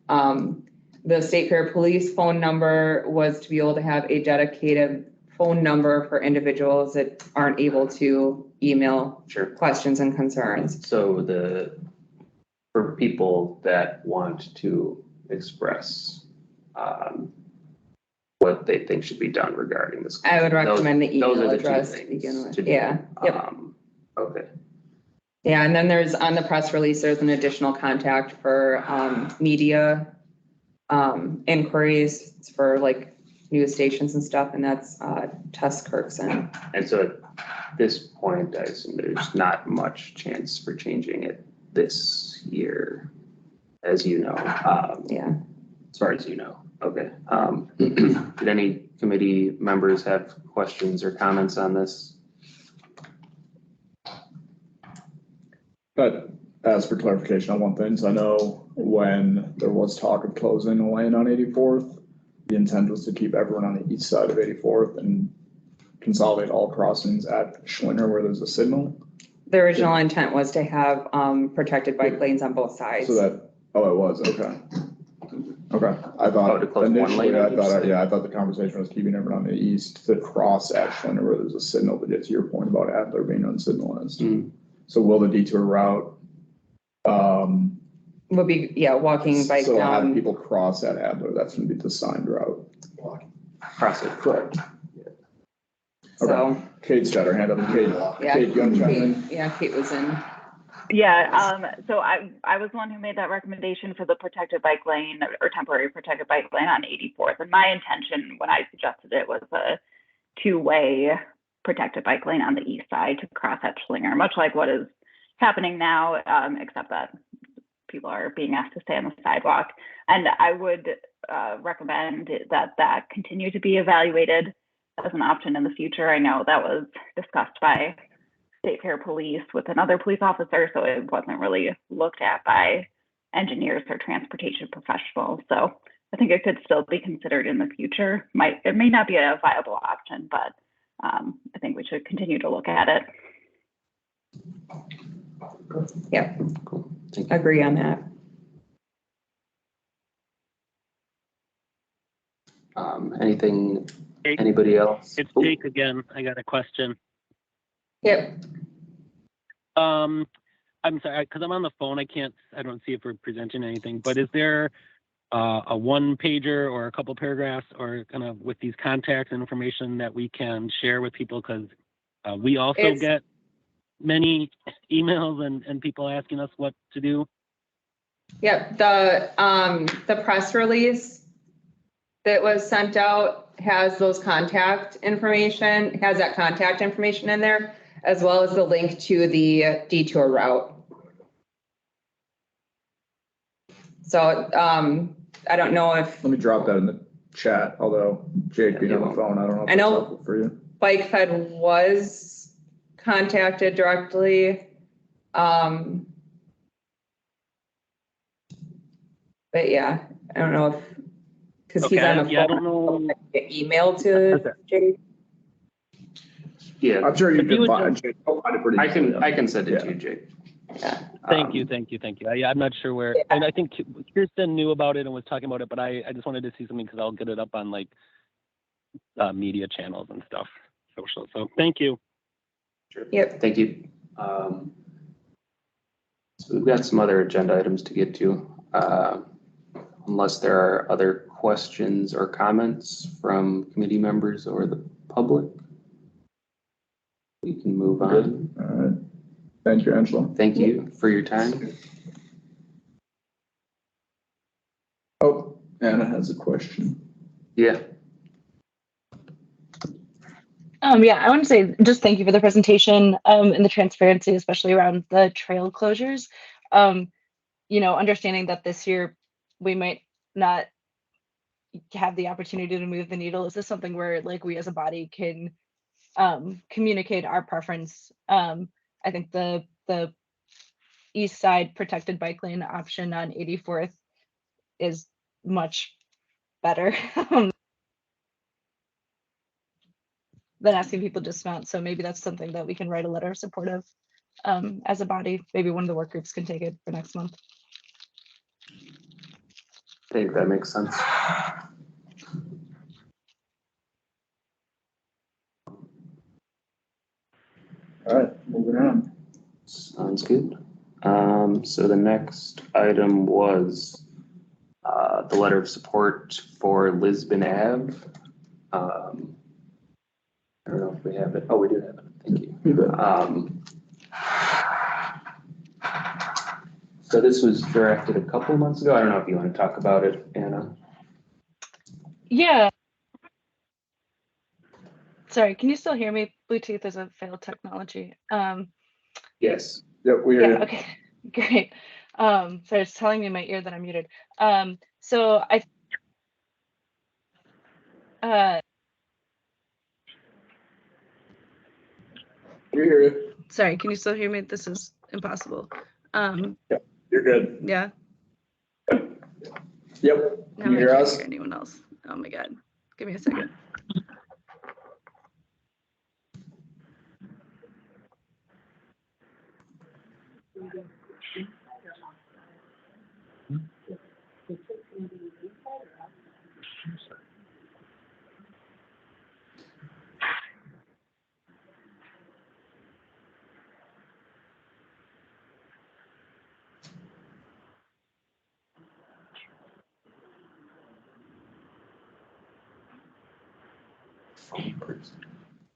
Speaker 4: The State Fair Police phone number was to be able to have a dedicated phone number for individuals that aren't able to email questions and concerns.
Speaker 2: So for people that want to express what they think should be done regarding this,
Speaker 4: I would recommend the email address
Speaker 2: to
Speaker 4: to begin with.
Speaker 2: do.
Speaker 4: Yeah. Yep.
Speaker 2: Okay.
Speaker 4: Yeah, and then there's on the press release, there's an additional contact for media inquiries for like news stations and stuff, and that's Tess Kirkson.
Speaker 2: And so at this point, I assume there's not much chance for changing it this year, as you know.
Speaker 4: Yeah.
Speaker 2: As far as you know. Okay. Did any committee members have questions or comments on this?
Speaker 1: But as for clarification on one thing, so I know when there was talk of closing a lane on 84th, the intent was to keep everyone on the east side of 84th and consolidate all crossings at Schlinger where there's a signal.
Speaker 4: The original intent was to have protected bike lanes on both sides.
Speaker 1: So it was, okay. Okay, I thought
Speaker 2: to close one lane on each side?
Speaker 1: I thought the conversation was keeping everyone on the east to cross at Schlinger where there's a signal, but to your point about Adler being unsignalized. So will the detour route
Speaker 4: would be, walking bike
Speaker 1: so
Speaker 4: down.
Speaker 1: have people cross at Adler? That's going to be the signed route.
Speaker 2: Cross it.
Speaker 1: Correct.
Speaker 4: So,
Speaker 1: Okay. Kate's got her hand up. Kate, you want to chime in?
Speaker 4: Kate was in.
Speaker 7: Yeah, so I was the one who made that recommendation for the protected bike lane or temporary protected bike lane on 84th. And my intention when I suggested it was a two-way protected bike lane on the east side to cross at Schlinger, much like what is happening now, except that people are being asked to stay on the sidewalk. And I would recommend that continue to be evaluated as an option in the future. I know that was discussed by State Fair Police with another police officer, so it wasn't really looked at by engineers or transportation professionals. So I think it could still be considered in the future. It may not be a viable option, but I think we should continue to look at it.
Speaker 4: Yeah,
Speaker 2: Cool.
Speaker 4: agree on that.
Speaker 2: Anything,
Speaker 6: Jake,
Speaker 2: anybody else?
Speaker 6: it's
Speaker 2: Oh,
Speaker 6: Jake again. I got a question.
Speaker 4: Yep.
Speaker 6: I'm sorry, because I'm on the phone. I don't see if we're presenting anything, but is there a one pager or a couple paragraphs or kind of with these contacts and information that we can share with people? Because we also get many emails and people asking us what to do.
Speaker 4: Yep, the press release that was sent out has those contact information, has that contact information in there, as well as the link to the detour route. So, I don't know if
Speaker 1: Let me drop that in the chat, although Jake being on the phone, I don't know if
Speaker 4: I
Speaker 1: that's
Speaker 4: know-
Speaker 1: helpful for you.
Speaker 4: Bike Fed was contacted directly. But yeah, I don't know if, because he's
Speaker 6: Okay,
Speaker 4: on the phone.
Speaker 6: yeah, I don't know.
Speaker 4: Get emailed to
Speaker 6: Okay.
Speaker 4: Jake.
Speaker 2: yeah,
Speaker 1: I'm sure you
Speaker 6: If you
Speaker 1: can
Speaker 6: would
Speaker 1: find, Jake, you'll find it pretty easily.
Speaker 2: I can send it to
Speaker 1: Yeah.
Speaker 2: you, Jake.
Speaker 6: Thank you. I'm not sure where, and I think Kirsten knew about it and was talking about it, but I just wanted to see something because I'll get it up on like media channels and stuff, social. So thank you.
Speaker 2: Sure.
Speaker 4: Yep.
Speaker 2: Thank you. So we've got some other agenda items to get to. Unless there are other questions or comments from committee members or the public, we can move on.
Speaker 1: All right. Thank you, Angela.
Speaker 2: Thank you for your time.
Speaker 1: Oh, Anna has a question.
Speaker 2: Yeah.
Speaker 3: Yeah, I want to say just thank you for the presentation and the transparency, especially around the trail closures. Understanding that this year we might not have the opportunity to move the needle. Is this something where like we as a body can communicate our preference? I think the east side protected bike lane option on 84th is much better than asking people to dismount. So maybe that's something that we can write a letter of support of as a body. Maybe one of the work groups can take it for next month.
Speaker 2: I think that makes sense.
Speaker 1: All right, moving on.
Speaker 2: Sounds good. So the next item was the letter of support for Lisbon Ave. I don't know if we have it. Oh, we do have it. Thank you.
Speaker 1: You bet.
Speaker 2: So this was directed a couple months ago. I don't know if you want to talk about it, Anna.
Speaker 3: Yeah. Sorry, can you still hear me? Bluetooth is a failed technology.
Speaker 2: Yes.
Speaker 1: Yep, we hear
Speaker 3: Yeah,
Speaker 1: you.
Speaker 3: okay, great. So it's telling me in my ear that I'm muted. So
Speaker 1: We hear you.
Speaker 3: sorry, can you still hear me? This is impossible.
Speaker 1: You're good.
Speaker 3: Yeah.
Speaker 1: Yep.
Speaker 3: Now
Speaker 1: Can you
Speaker 3: I
Speaker 1: hear
Speaker 3: can't
Speaker 1: us?
Speaker 3: hear anyone else. Oh my God. Give me a second.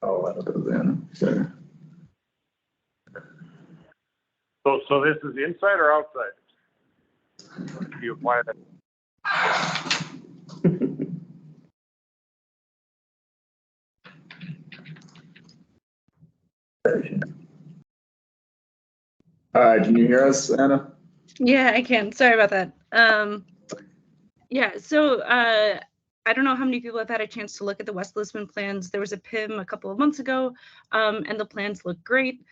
Speaker 1: Oh, I don't know, Anna. Sorry.
Speaker 8: So this is inside or outside? You apply that.
Speaker 1: All right, can you hear us, Anna?
Speaker 3: Yeah, I can. Sorry about that. Yeah, so I don't know how many people have had a chance to look at the West Lisbon plans. There was a PIM a couple of months ago, and the plans look great.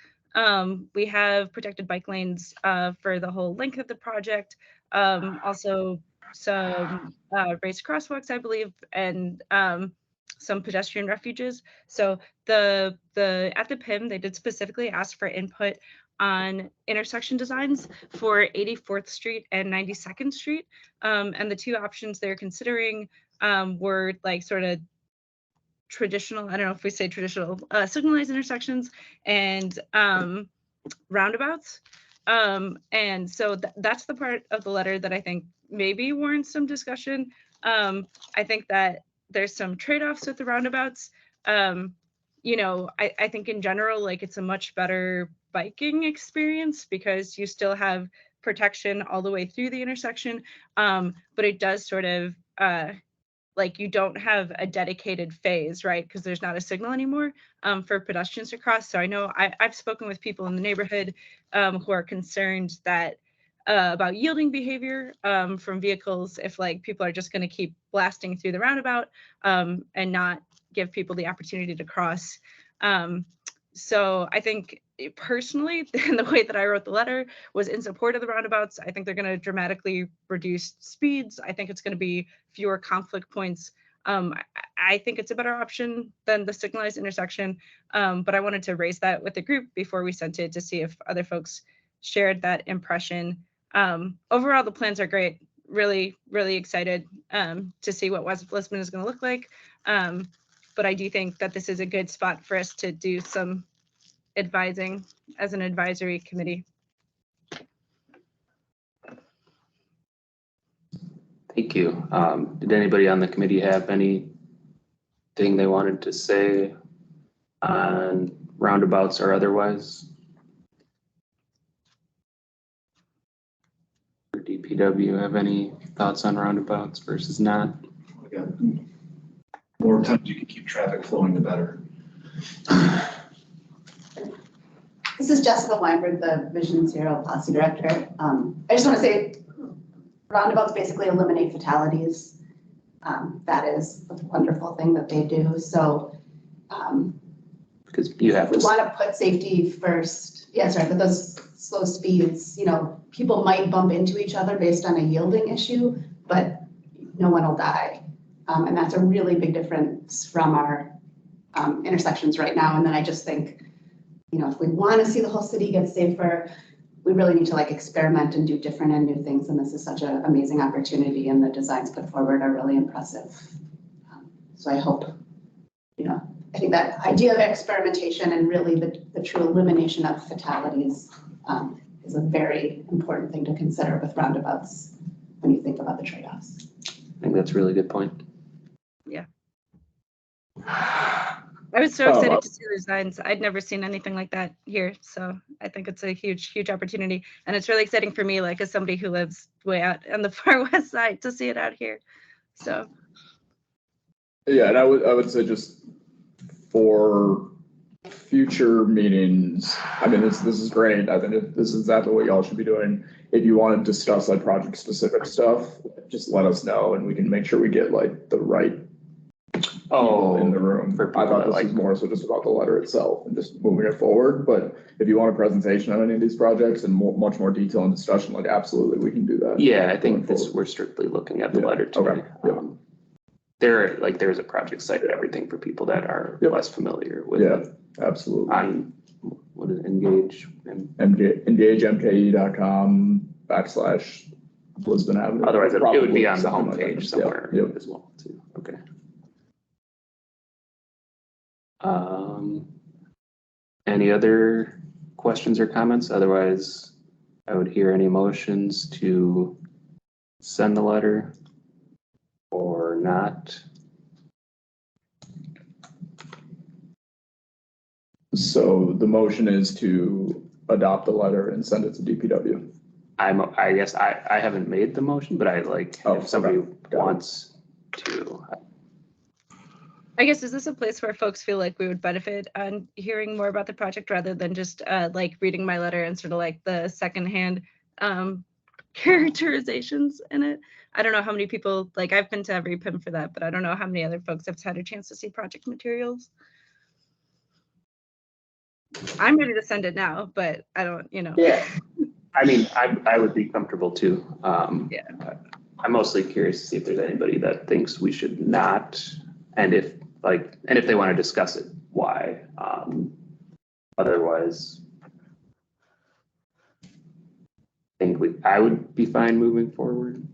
Speaker 3: We have protected bike lanes for the whole length of the project. Also some raised crosswalks, I believe, and some pedestrian refuges. So at the PIM, they did specifically ask for input on intersection designs for 84th Street and 92nd Street. And the two options they're considering were like sort of traditional, I don't know if we say traditional, signalized intersections and roundabouts. And so that's the part of the letter that I think maybe warrants some discussion. I think that there's some trade-offs with the roundabouts. You know, I think in general, like it's a much better biking experience because you still have protection all the way through the intersection. But it does sort of, like you don't have a dedicated phase, right? Because there's not a signal anymore for pedestrians to cross. So I know I've spoken with people in the neighborhood who are concerned that about yielding behavior from vehicles if like people are just going to keep blasting through the roundabout and not give people the opportunity to cross. So I think personally, the way that I wrote the letter was in support of the roundabouts. I think they're going to dramatically reduce speeds. I think it's going to be fewer conflict points. I think it's a better option than the signalized intersection, but I wanted to raise that with the group before we sent it to see if other folks shared that impression. Overall, the plans are great. Really, really excited to see what West Lisbon is going to look like. But I do think that this is a good spot for us to do some advising as an advisory committee.
Speaker 2: Thank you. Did anybody on the committee have anything they wanted to say on roundabouts or otherwise? Or DPW have any thoughts on roundabouts versus not?
Speaker 9: Again, more times you can keep traffic flowing, the better.
Speaker 10: This is Jessica Weinberg, the Vision Zero Policy Director. I just want to say roundabouts basically eliminate fatalities. That is a wonderful thing that they do. So
Speaker 2: because you have
Speaker 10: we
Speaker 2: to
Speaker 10: want to put safety first. Yeah, sorry, but those slow speeds, you know, people might bump into each other based on a yielding issue, but no one will die. And that's a really big difference from our intersections right now. And then I just think, you know, if we want to see the whole city get safer, we really need to like experiment and do different and new things. And this is such an amazing opportunity, and the designs put forward are really impressive. So I hope, you know, I think that idea of experimentation and really the true elimination of fatalities is a very important thing to consider with roundabouts when you think about the trade-offs.
Speaker 2: I think that's a really good point.
Speaker 3: Yeah. I was so excited to see the designs. I'd never seen anything like that here. So I think it's a huge, huge opportunity. And it's really exciting for me, like as somebody who lives way out on the far west side, to see it out here. So.
Speaker 1: Yeah, and I would say just for future meetings, I mean, this is great. I think this is exactly what y'all should be doing. If you want to discuss like project specific stuff, just let us know and we can make sure we get like the right people in the room. I thought this was more so just about the letter itself and just moving it forward. But if you want a presentation on any of these projects and much more detail and discussion, like absolutely we can do that.
Speaker 2: Yeah, I think we're strictly looking at the letter today.
Speaker 1: Okay.
Speaker 2: There's a project site and everything for people that are less familiar with it.
Speaker 1: Absolutely.
Speaker 2: On what is Engage?
Speaker 1: EngageMKE.com/Lisbon Avenue.
Speaker 2: Otherwise, it would be on the
Speaker 1: Something
Speaker 2: homepage
Speaker 1: like
Speaker 2: somewhere as well too. Okay. Any other questions or comments? Otherwise, I would hear any motions to send the letter or not.
Speaker 1: So the motion is to adopt the letter and send it to DPW.
Speaker 2: I guess I haven't made the motion, but if somebody wants to.
Speaker 3: I guess, is this a place where folks feel like we would benefit on hearing more about the project rather than just like reading my letter and sort of like the secondhand characterizations in it? I don't know how many people, like I've been to every PIM for that, but I don't know how many other folks have had a chance to see project materials. I'm ready to send it now, but I don't, you know.
Speaker 2: Yeah. I mean, I would be comfortable too. Yeah. I'm mostly curious to see if there's anybody that thinks we should not, and if they want to discuss it, why. Otherwise, I would be fine moving forward.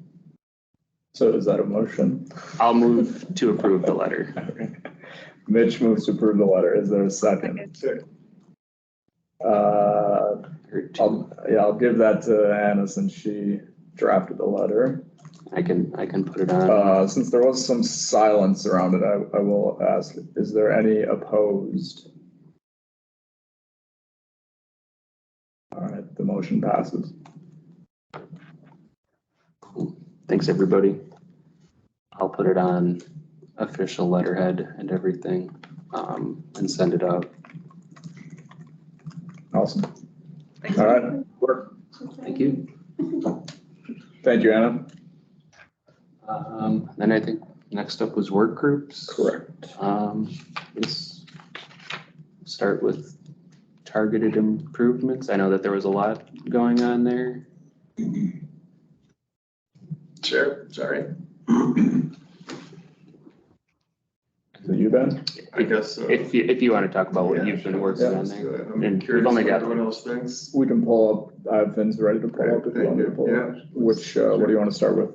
Speaker 1: So is that a motion?
Speaker 2: I'll move to approve the letter.
Speaker 1: Okay. Mitch moves to approve the letter. Is there a second? I'll give that to Anna since she drafted the letter.
Speaker 2: I can put it on.
Speaker 1: Since there was some silence around it, I will ask, is there any opposed? All right, the motion passes.
Speaker 2: Cool. Thanks, everybody. I'll put it on official letterhead and everything, and send it out.
Speaker 1: Awesome. All right, work.
Speaker 2: Thank you.
Speaker 1: Thank you, Anna.
Speaker 2: Then I think next up was work groups.
Speaker 1: Correct.
Speaker 2: Let's start with targeted improvements. I know that there was a lot going on there.
Speaker 11: Sure, sorry.
Speaker 1: Is it you, Ben?
Speaker 11: I guess so.
Speaker 2: If you want to talk about what
Speaker 11: Yeah,
Speaker 2: you've been
Speaker 11: sure.
Speaker 2: working on
Speaker 11: Let's
Speaker 2: there.
Speaker 11: do it. I'm
Speaker 2: And
Speaker 11: curious
Speaker 2: we've only
Speaker 11: what
Speaker 2: got-
Speaker 11: everyone else thinks.
Speaker 1: We can pull up, I have things ready to pull up if you want me to pull up. Which, what do you want to start with?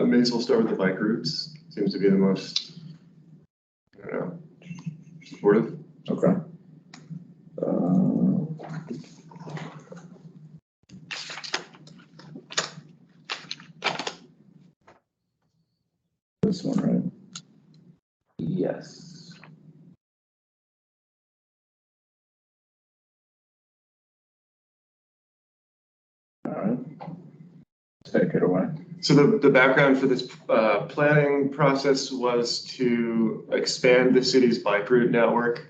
Speaker 11: May as well start with the bike routes. Seems to be the most, I don't know, supportive.
Speaker 1: Okay. This one, right?
Speaker 2: Yes.
Speaker 1: All right. Take it away.
Speaker 11: So the background for this planning process was to expand the city's bike route network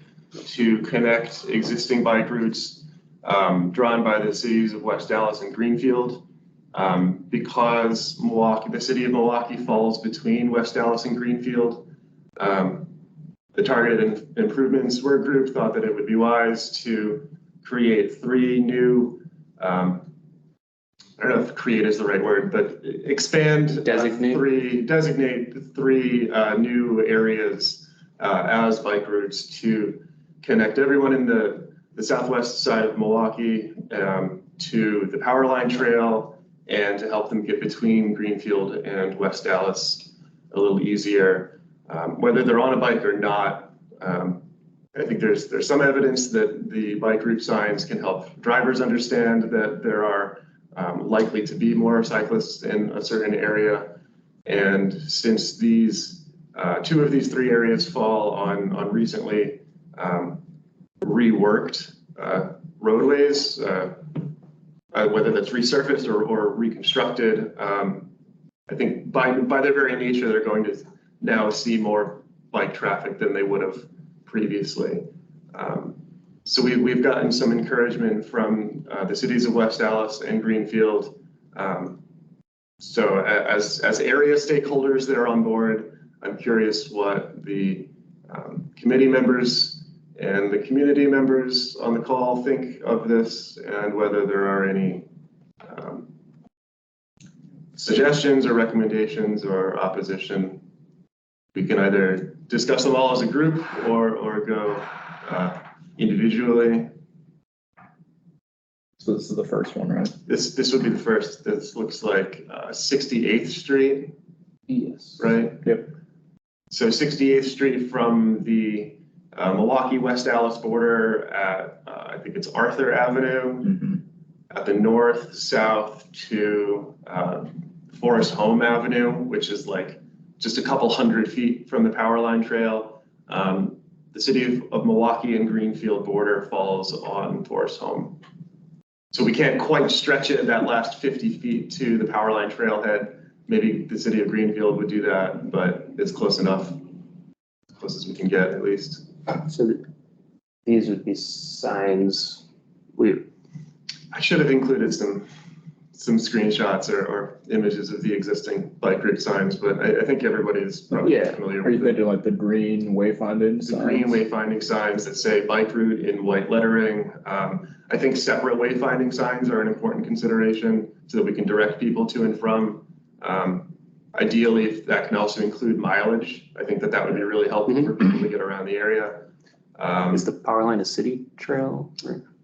Speaker 11: to connect existing bike routes drawn by the cities of West Dallas and Greenfield. Because Milwaukee, the city of Milwaukee falls between West Dallas and Greenfield, the targeted improvements work group thought that it would be wise to create three new, I don't know if create is the right word, but expand, designate three new areas as bike routes to connect everyone in the southwest side of Milwaukee to the Power Line Trail, and to help them get between Greenfield and West Dallas a little easier, whether they're on a bike or not. I think there's some evidence that the bike route signs can help drivers understand that there are likely to be more cyclists in a certain area. And since these two of these three areas fall on recently reworked roadways, whether that's resurfaced or reconstructed, I think by their very nature, they're going to now see more bike traffic than they would have previously. So we've gotten some encouragement from the cities of West Dallas and Greenfield. So as area stakeholders that are on board, I'm curious what the committee members and the community members on the call think of this, and whether there are any suggestions or recommendations or opposition. We can either discuss them all as a group or go individually.
Speaker 1: So this is the first one, right?
Speaker 11: This would be the first. This looks like 68th Street.
Speaker 2: Yes.
Speaker 11: Right?
Speaker 1: Yep.
Speaker 11: So 68th Street from the Milwaukee West Dallas border at I think it's Arthur Avenue,
Speaker 1: Mm-hmm.
Speaker 11: at the north, south to Forest Home Avenue, which is like just a couple hundred feet from the Power Line Trail. The city of Milwaukee and Greenfield border falls on Forest Home. So we can't quite stretch it that last 50 feet to the Power Line Trailhead. Maybe the city of Greenfield would do that, but it's close enough, as close as we can get at least.
Speaker 2: So these would be signs.
Speaker 11: I should have included some screenshots or images of the existing bike route signs, but I think everybody is probably familiar
Speaker 1: Are you
Speaker 11: with it.
Speaker 1: thinking like the green wayfinding signs?
Speaker 11: The green wayfinding signs that say bike route in white lettering. I think separate wayfinding signs are an important consideration so that we can direct people to and from. Ideally, if that can also include mileage, I think that would be really helpful for people to get around the area.
Speaker 2: Is the Power Line a city trail?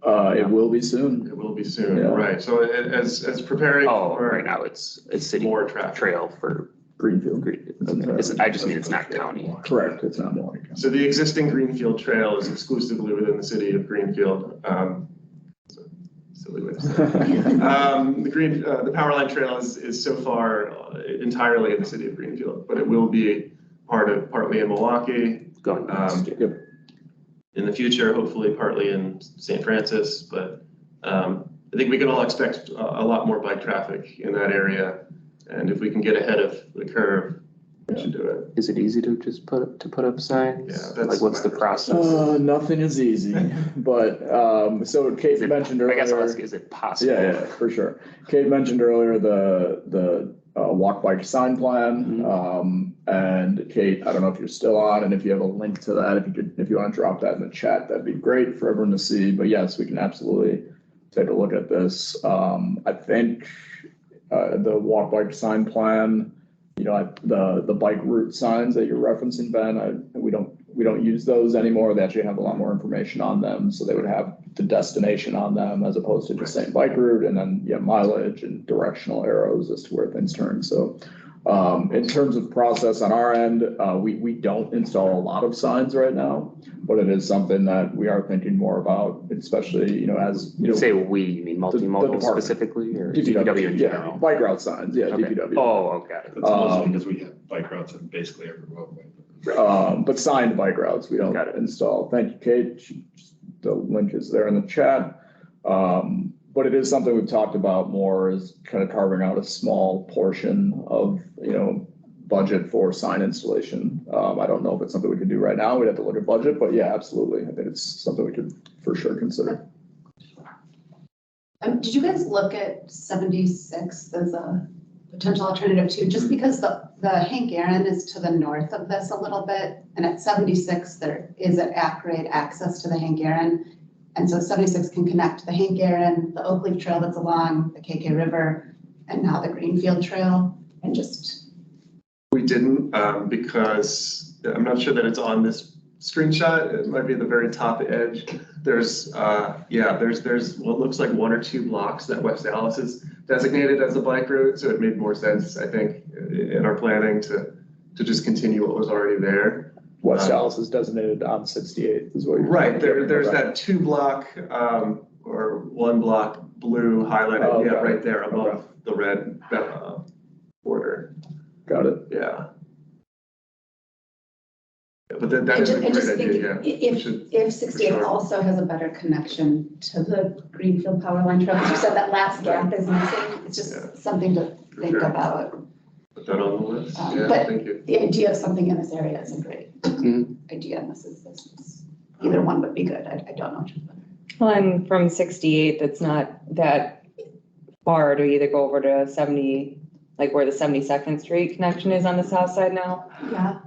Speaker 1: It will be soon.
Speaker 11: It will be soon,
Speaker 1: Yeah.
Speaker 11: right? So as preparing
Speaker 2: Oh,
Speaker 11: for
Speaker 2: right now it's city
Speaker 11: more traffic.
Speaker 2: trail for
Speaker 1: Greenfield.
Speaker 2: I just mean it's not county.
Speaker 1: Correct, it's not Milwaukee County.
Speaker 11: So the existing Greenfield Trail is exclusively within the city of Greenfield. Silly way to say it. The Powerline Trail is so far entirely in the city of Greenfield, but it will be partly in Milwaukee.
Speaker 2: Going west.
Speaker 1: Yep.
Speaker 11: In the future, hopefully partly in St. Francis, but I think we can all expect a lot more bike traffic in that area. And if we can get ahead of the curve, we should do it.
Speaker 2: Is it easy to just put up signs?
Speaker 11: Yeah, that's
Speaker 2: Like, what's the
Speaker 11: my-
Speaker 2: process?
Speaker 1: Nothing is easy, but, so Kate mentioned earlier.
Speaker 2: I guess I'll ask, is it possible?
Speaker 1: Yeah, for sure. Kate mentioned earlier the walk bike sign plan. And Kate, I don't know if you're still on, and if you have a link to that, if you want to drop that in the chat, that'd be great for everyone to see. But yes, we can absolutely take a look at this. I think the walk bike sign plan, the bike route signs that you're referencing, Ben, we don't use those anymore. They actually have a lot more information on them, so they would have the destination on them as opposed to just saying bike route, and then mileage and directional arrows as to where things turn. So in terms of process on our end, we don't install a lot of signs right now, but it is something that we are thinking more about, especially as
Speaker 2: You say we, you mean multimodal
Speaker 1: department.
Speaker 2: specifically, or
Speaker 1: DPW
Speaker 2: DPW in
Speaker 1: yeah,
Speaker 2: general?
Speaker 1: bike route signs, yeah,
Speaker 2: Okay.
Speaker 1: DPW.
Speaker 2: Oh, got it.
Speaker 9: That's mostly because we have bike routes in basically every roadway.
Speaker 1: But signed bike routes, we don't
Speaker 2: Got it.
Speaker 1: install. Thank you, Kate. The link is there in the chat. But it is something we've talked about more, is kind of carving out a small portion of, budget for sign installation. I don't know if it's something we can do right now. We'd have to look at budget, but yeah, absolutely. I think it's something we could for sure consider.
Speaker 10: Did you guys look at 76 as a potential alternative too? Just because the Hank Aaron is to the north of this a little bit, and at 76 there is an at-grade access to the Hank Aaron. And so 76 can connect the Hank Aaron, the Oak Leaf Trail that's along the KK River, and now the Greenfield Trail, and just.
Speaker 11: We didn't, because I'm not sure that it's on this screenshot. It might be at the very top edge. There's what looks like 1 or 2 blocks that West Dallas is designated as a bike route. So it made more sense, I think, in our planning to just continue what was already there.
Speaker 1: West Dallas is designated on 68 is what you're.
Speaker 11: Right, there's that 2 block, or 1 block blue highlighted,
Speaker 1: Oh, okay.
Speaker 11: right there above
Speaker 1: Okay.
Speaker 11: the red border.
Speaker 1: Got it.
Speaker 11: Yeah. But that is a
Speaker 10: And just
Speaker 11: great idea,
Speaker 10: think,
Speaker 11: yeah. We should-
Speaker 10: if 68
Speaker 11: sure.
Speaker 10: also has a better connection to the Greenfield Power Line Trail, you said that last gap is missing, it's
Speaker 11: Yeah.
Speaker 10: just something to think
Speaker 11: sure.
Speaker 10: about.
Speaker 11: Put that on the list, yeah,
Speaker 10: But
Speaker 11: thank you.
Speaker 10: the idea of something in this area is a great idea, and this is, either one would be good, I don't know which is better.
Speaker 4: Well, and from 68, that's not that far to either go over to 70, like where the 72nd Street connection is on the south side now,
Speaker 10: Yeah,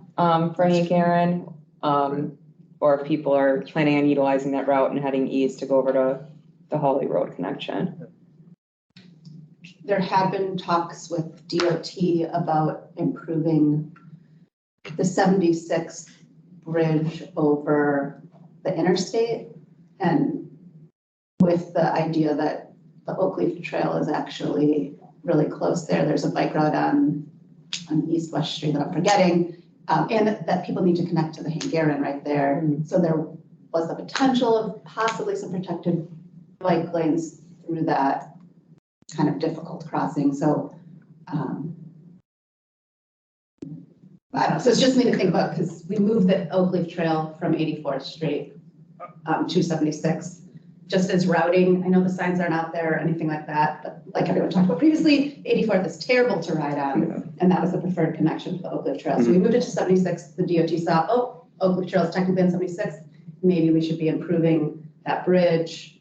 Speaker 4: for Hank Aaron. Or if people are planning on utilizing that route and heading east to go over to the Holly Road connection.
Speaker 10: there have been talks with DOT about improving the 76th bridge over the interstate, and with the idea that the Oak Leaf Trail is actually really close there. There's a bike route on East West Street that I'm forgetting, and that people need to connect to the Hank Aaron right there. So there was the potential of possibly some protected bike lanes through that kind of difficult crossing. So I don't know. So it's just me to think about, because we moved the Oak Leaf Trail from 84th Street to 76, just as routing. I know the signs aren't out there or anything like that, but like everyone talked about previously, 84th is terrible to ride on, and that was the preferred connection to the Oak Leaf Trail. So we moved it to 76. The DOT saw, oh, Oak Leaf Trail is technically on 76. Maybe we should be improving that bridge.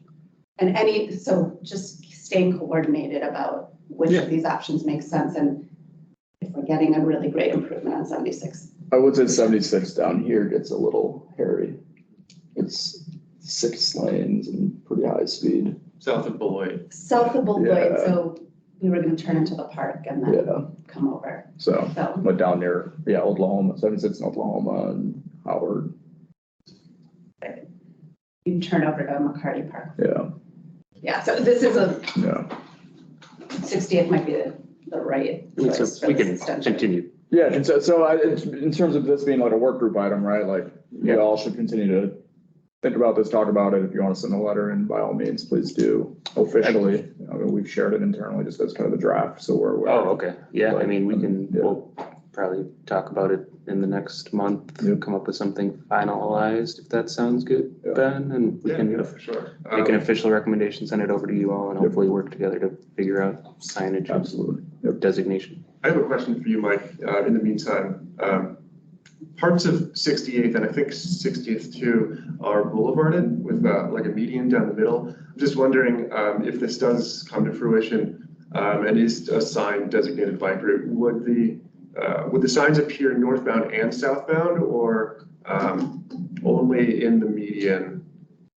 Speaker 10: And so just staying coordinated about which of these options make sense, and if we're getting a really great improvement on 76.
Speaker 1: I would say 76 down here gets a little hairy. It's 6 lanes and pretty high speed.
Speaker 11: South of Beloit.
Speaker 10: South of Beloit,
Speaker 1: Yeah.
Speaker 10: so we were gonna turn into the park and then come over.
Speaker 1: So,
Speaker 10: So,
Speaker 1: but down near, Oklahoma, 76 in Oklahoma and Howard.
Speaker 10: you can turn over to McCarty Park.
Speaker 1: Yeah.
Speaker 10: Yeah, so this is
Speaker 1: Yeah.
Speaker 10: 68th might be the right choice
Speaker 2: So
Speaker 10: for
Speaker 2: we
Speaker 10: this
Speaker 2: can
Speaker 10: extension.
Speaker 2: continue
Speaker 1: Yeah, in terms of this being like a work group item, right, like, you all should continue to think about this, talk about it. If you want to send a letter in, by all means, please do officially. I mean, we've shared it internally just as kind of a draft, so we're aware.
Speaker 2: Oh, okay. Yeah, I mean,
Speaker 1: Yeah.
Speaker 2: we'll probably talk about it in the next month, come up with something finalized, if that sounds good,
Speaker 1: Yeah.
Speaker 2: Ben, and we can
Speaker 11: for sure.
Speaker 2: make an official recommendation, send it over to you all, and hopefully work together to figure out signage.
Speaker 1: Absolutely.
Speaker 2: Designation.
Speaker 11: I have a question for you, Mike. In the meantime, parts of 68th and I think 60th too are boulevarded with like a median down the middle. I'm just wondering if this does come to fruition and is a sign designated bike route, would the signs appear northbound and southbound, or only in the median?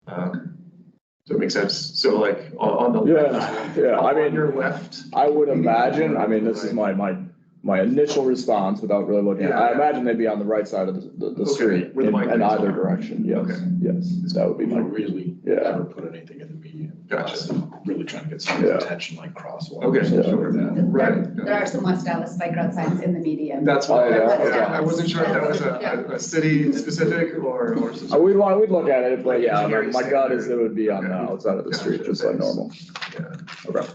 Speaker 11: Does that make sense? So like on the left,
Speaker 1: I mean,
Speaker 11: on your left.
Speaker 1: I would imagine, I mean, this is my initial response without really looking. I imagine they'd be on the right side of the street in either direction. Yes, yes, that would be
Speaker 9: We
Speaker 1: my.
Speaker 9: don't really ever put anything in the median.
Speaker 11: Gotcha.
Speaker 9: Really trying to get some attention like crosswalks.
Speaker 11: Okay,
Speaker 9: or
Speaker 11: sure.
Speaker 9: something like that.
Speaker 11: Right.
Speaker 10: There are some West Dallas bike route signs in the median.
Speaker 11: That's why
Speaker 1: yeah.
Speaker 11: I wasn't sure if that was a city specific or something.
Speaker 1: We'd look at it, but yeah,
Speaker 11: Very
Speaker 1: my gut is
Speaker 11: standard.
Speaker 1: it would be on the
Speaker 11: Okay.
Speaker 1: outside of the street,
Speaker 11: Gotcha,
Speaker 1: just like
Speaker 11: thanks.
Speaker 1: normal.
Speaker 11: Yeah.
Speaker 1: Okay.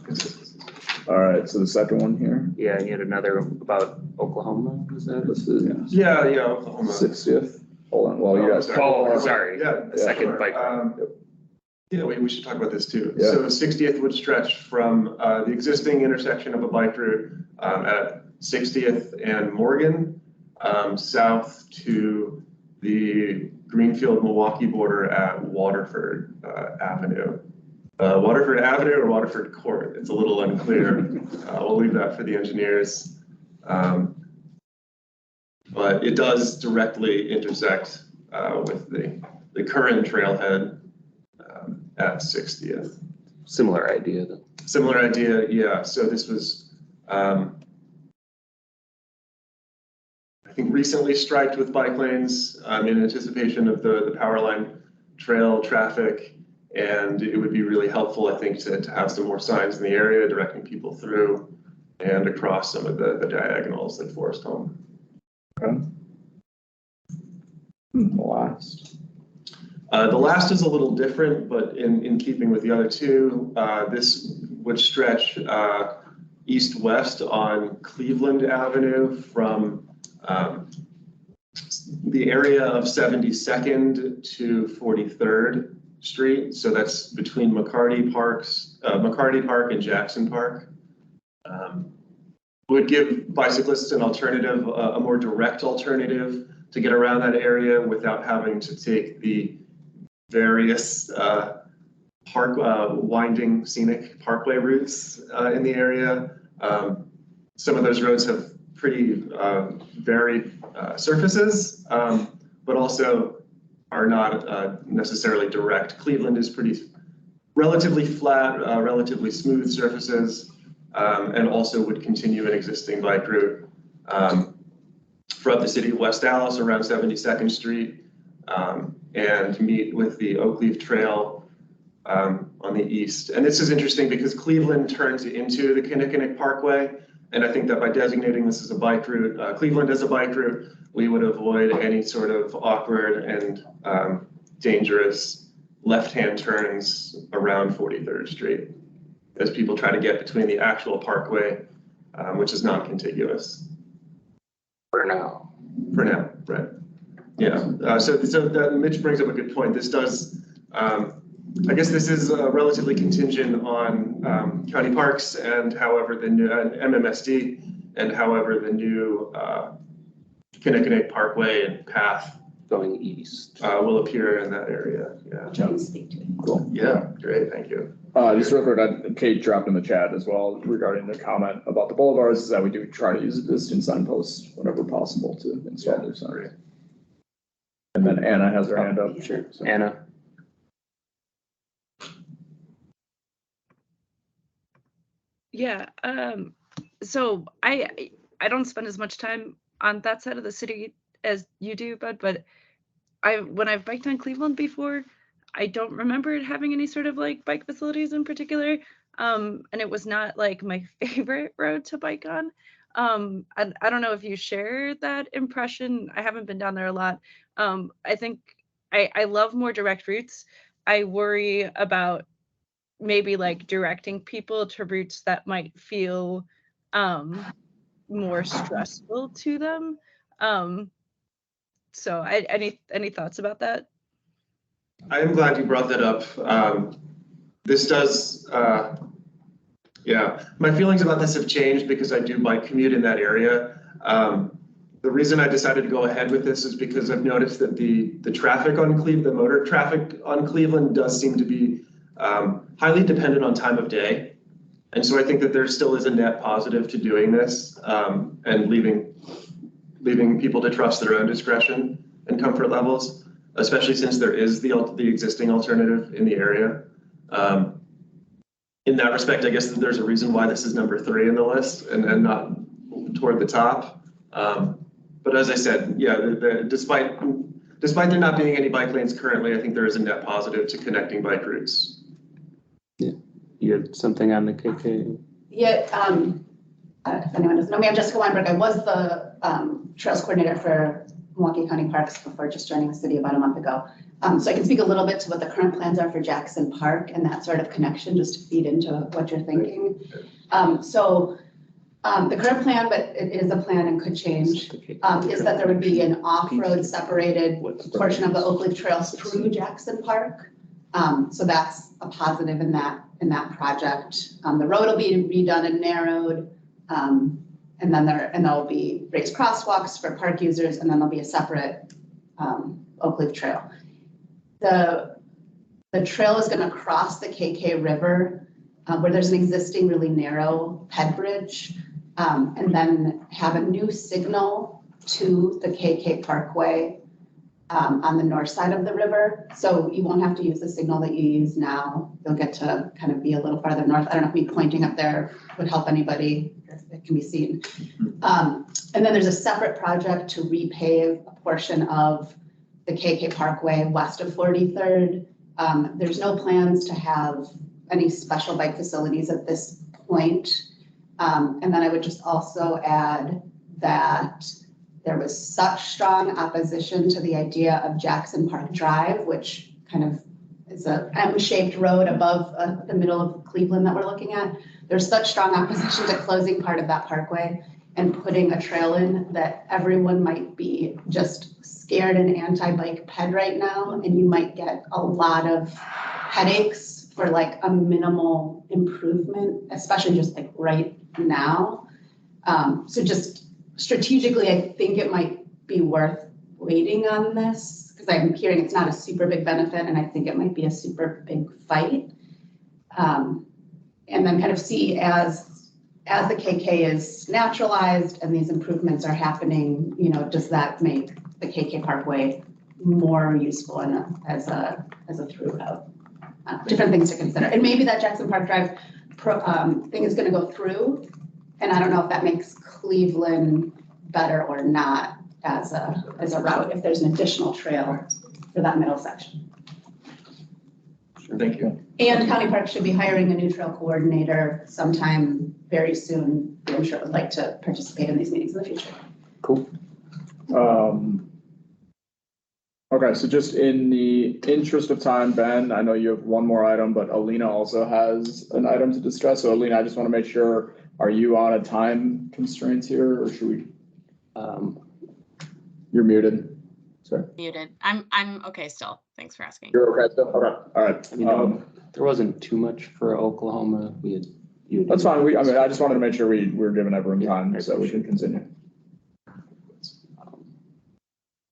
Speaker 1: All right, so the second one here,
Speaker 2: Yeah, and you had another about Oklahoma, was that?
Speaker 1: this is
Speaker 11: Yeah, Oklahoma.
Speaker 1: 60th. Hold on, well, you guys.
Speaker 2: Sorry.
Speaker 11: Yeah.
Speaker 2: The second bike.
Speaker 11: Yeah, we should talk about this too.
Speaker 1: Yeah.
Speaker 11: So 60th would stretch from the existing intersection of a bike route at 60th and Morgan, south to the Greenfield Milwaukee border at Waterford Avenue. Waterford Avenue or Waterford Court, it's a little unclear. We'll leave that for the engineers. But it does directly intersect with the current trailhead at 60th.
Speaker 2: Similar idea though.
Speaker 11: Similar idea, yeah. So this was, I think, recently striped with bike lanes in anticipation of the power line trail traffic. And it would be really helpful, I think, to have some more signs in the area directing people through and across some of the diagonals that Forest Home.
Speaker 1: Okay. The last.
Speaker 11: The last is a little different, but in keeping with the other two, this would stretch east-west on Cleveland Avenue from the area of 72nd to 43rd Street. So that's between McCarty Park and Jackson Park. Would give bicyclists an alternative, a more direct alternative to get around that area without having to take the various winding scenic parkway routes in the area. Some of those roads have pretty varied surfaces, but also are not necessarily direct. Cleveland is relatively flat, relatively smooth surfaces, and also would continue an existing bike route from the city of West Dallas around 72nd Street and meet with the Oakleaf Trail on the east. And this is interesting because Cleveland turns into the Kinnickinnick Parkway. And I think that by designating this as a bike route, Cleveland as a bike route, we would avoid any sort of awkward and dangerous left-hand turns around 43rd Street as people try to get between the actual parkway, which is non-contiguous.
Speaker 2: For now.
Speaker 11: For now, right. Yeah, so that Mitch brings up a good point. This does, I guess this is relatively contingent on county parks and however the new MMSD and however the new Kinnickinnick Parkway and path
Speaker 2: Going east.
Speaker 11: will appear in that area. Yeah.
Speaker 10: Which I can speak to.
Speaker 1: Cool.
Speaker 11: Yeah, great, thank you.
Speaker 1: Just real quick, Kate dropped in the chat as well regarding the comment about the boulevards, is that we do try to use existing signposts whenever possible to install new signs. And then Anna has her hand up.
Speaker 2: Sure.
Speaker 1: So.
Speaker 2: Anna.
Speaker 3: Yeah, so I don't spend as much time on that side of the city as you do, Bud, but when I've biked on Cleveland before, I don't remember it having any sort of like bike facilities in particular. And it was not like my favorite road to bike on. I don't know if you share that impression. I haven't been down there a lot. I think I love more direct routes. I worry about maybe like directing people to routes that might feel more stressful to them. So any thoughts about that?
Speaker 11: I am glad you brought that up. This does, yeah, my feelings about this have changed because I do bike commute in that area. The reason I decided to go ahead with this is because I've noticed that the traffic on Cleveland, the motor traffic on Cleveland does seem to be highly dependent on time of day. And so I think that there still is a net positive to doing this and leaving people to trust their own discretion and comfort levels, especially since there is the existing alternative in the area. In that respect, I guess that there's a reason why this is number 3 in the list and not toward the top. But as I said, yeah, despite there not being any bike lanes currently, I think there is a net positive to connecting bike routes.
Speaker 2: Yeah, you had something on the KK?
Speaker 10: Yeah, if anyone doesn't know me, I'm Jessica Weinberg. I was the trails coordinator for Milwaukee County Parks before just joining the city about a month ago. So I can speak a little bit to what the current plans are for Jackson Park and that sort of connection, just to feed into what you're thinking. The current plan, but it is a plan and could change, is that there would be an off-road separated portion of the Oak Leaf Trails through Jackson Park. So that's a positive in that project. The road will be redone and narrowed, and then there'll be raised crosswalks for park users, and then there'll be a separate Oak Leaf Trail. The trail is going to cross the KK River, where there's an existing really narrow ped bridge, and then have a new signal to the KK Parkway on the north side of the river. So you won't have to use the signal that you use now. You'll get to kind of be a little farther north. I don't know if me pointing up there would help anybody, if it can be seen. And then there's a separate project to repave a portion of the KK Parkway west of 43rd. There's no plans to have any special bike facilities at this point. And then I would just also add that there was such strong opposition to the idea of Jackson Park Drive, which kind of is a M-shaped road above the middle of Cleveland that we're looking at. There's such strong opposition to closing part of that parkway and putting a trail in that everyone might be just scared and anti-bike ped right now, and you might get a lot of headaches for like a minimal improvement, especially just like right now. So just strategically, I think it might be worth waiting on this because I'm hearing it's not a super big benefit, and I think it might be a super big fight. And then kind of see as the KK is naturalized and these improvements are happening, you know, does that make the KK Parkway more useful and as a through route? Different things to consider. And maybe that Jackson Park Drive thing is going to go through, and I don't know if that makes Cleveland better or not as a route if there's an additional trail for that middle section.
Speaker 11: Sure. Thank you.
Speaker 10: And County Park should be hiring a new trail coordinator sometime very soon. I'm sure would like to participate in these meetings in the future.
Speaker 2: Cool.
Speaker 1: Okay, so just in the interest of time, Ben, I know you have one more item, but Alina also has an item to discuss. So Alina, I just want to make sure, are you on a time constraint here, or should we? You're muted. Sorry.
Speaker 12: Muted. I'm okay still. Thanks for asking.
Speaker 1: You're okay still? Okay. All right.
Speaker 2: I mean, there wasn't too much for Oklahoma.
Speaker 1: That's fine. I just wanted to make sure we're giving everyone time so we can continue.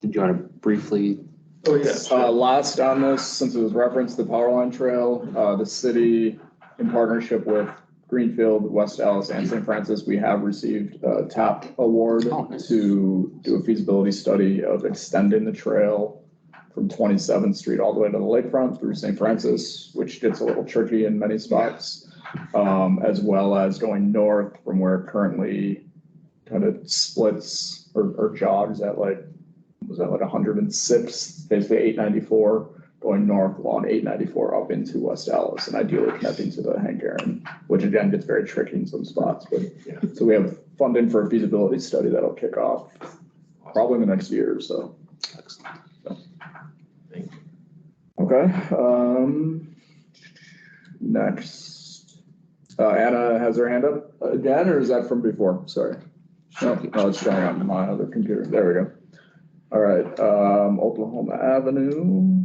Speaker 2: Did you want to briefly?
Speaker 11: Oh, yes.
Speaker 1: Last on this, since it was referenced, the Powerline Trail, the city in partnership with Greenfield, West Allis, and St. Francis, we have received a TAP award to do a feasibility study of extending the trail from 27th Street all the way to the lakefront through St. Francis, which gets a little tricky in many spots, as well as going north from where it currently kind of splits or jogs at like, was that like 106, basically 894, going north along 894 up into West Allis, and ideally connecting to the Hank Aaron, which again gets very tricky in some spots. But yeah, so we have funding for a feasibility study that'll kick off probably in the next year or so.
Speaker 2: Excellent.
Speaker 1: Okay, next, Anna has her hand up again, or is that from before? Sorry. No, it's showing on my other computer. There we go. All right, Oklahoma Avenue.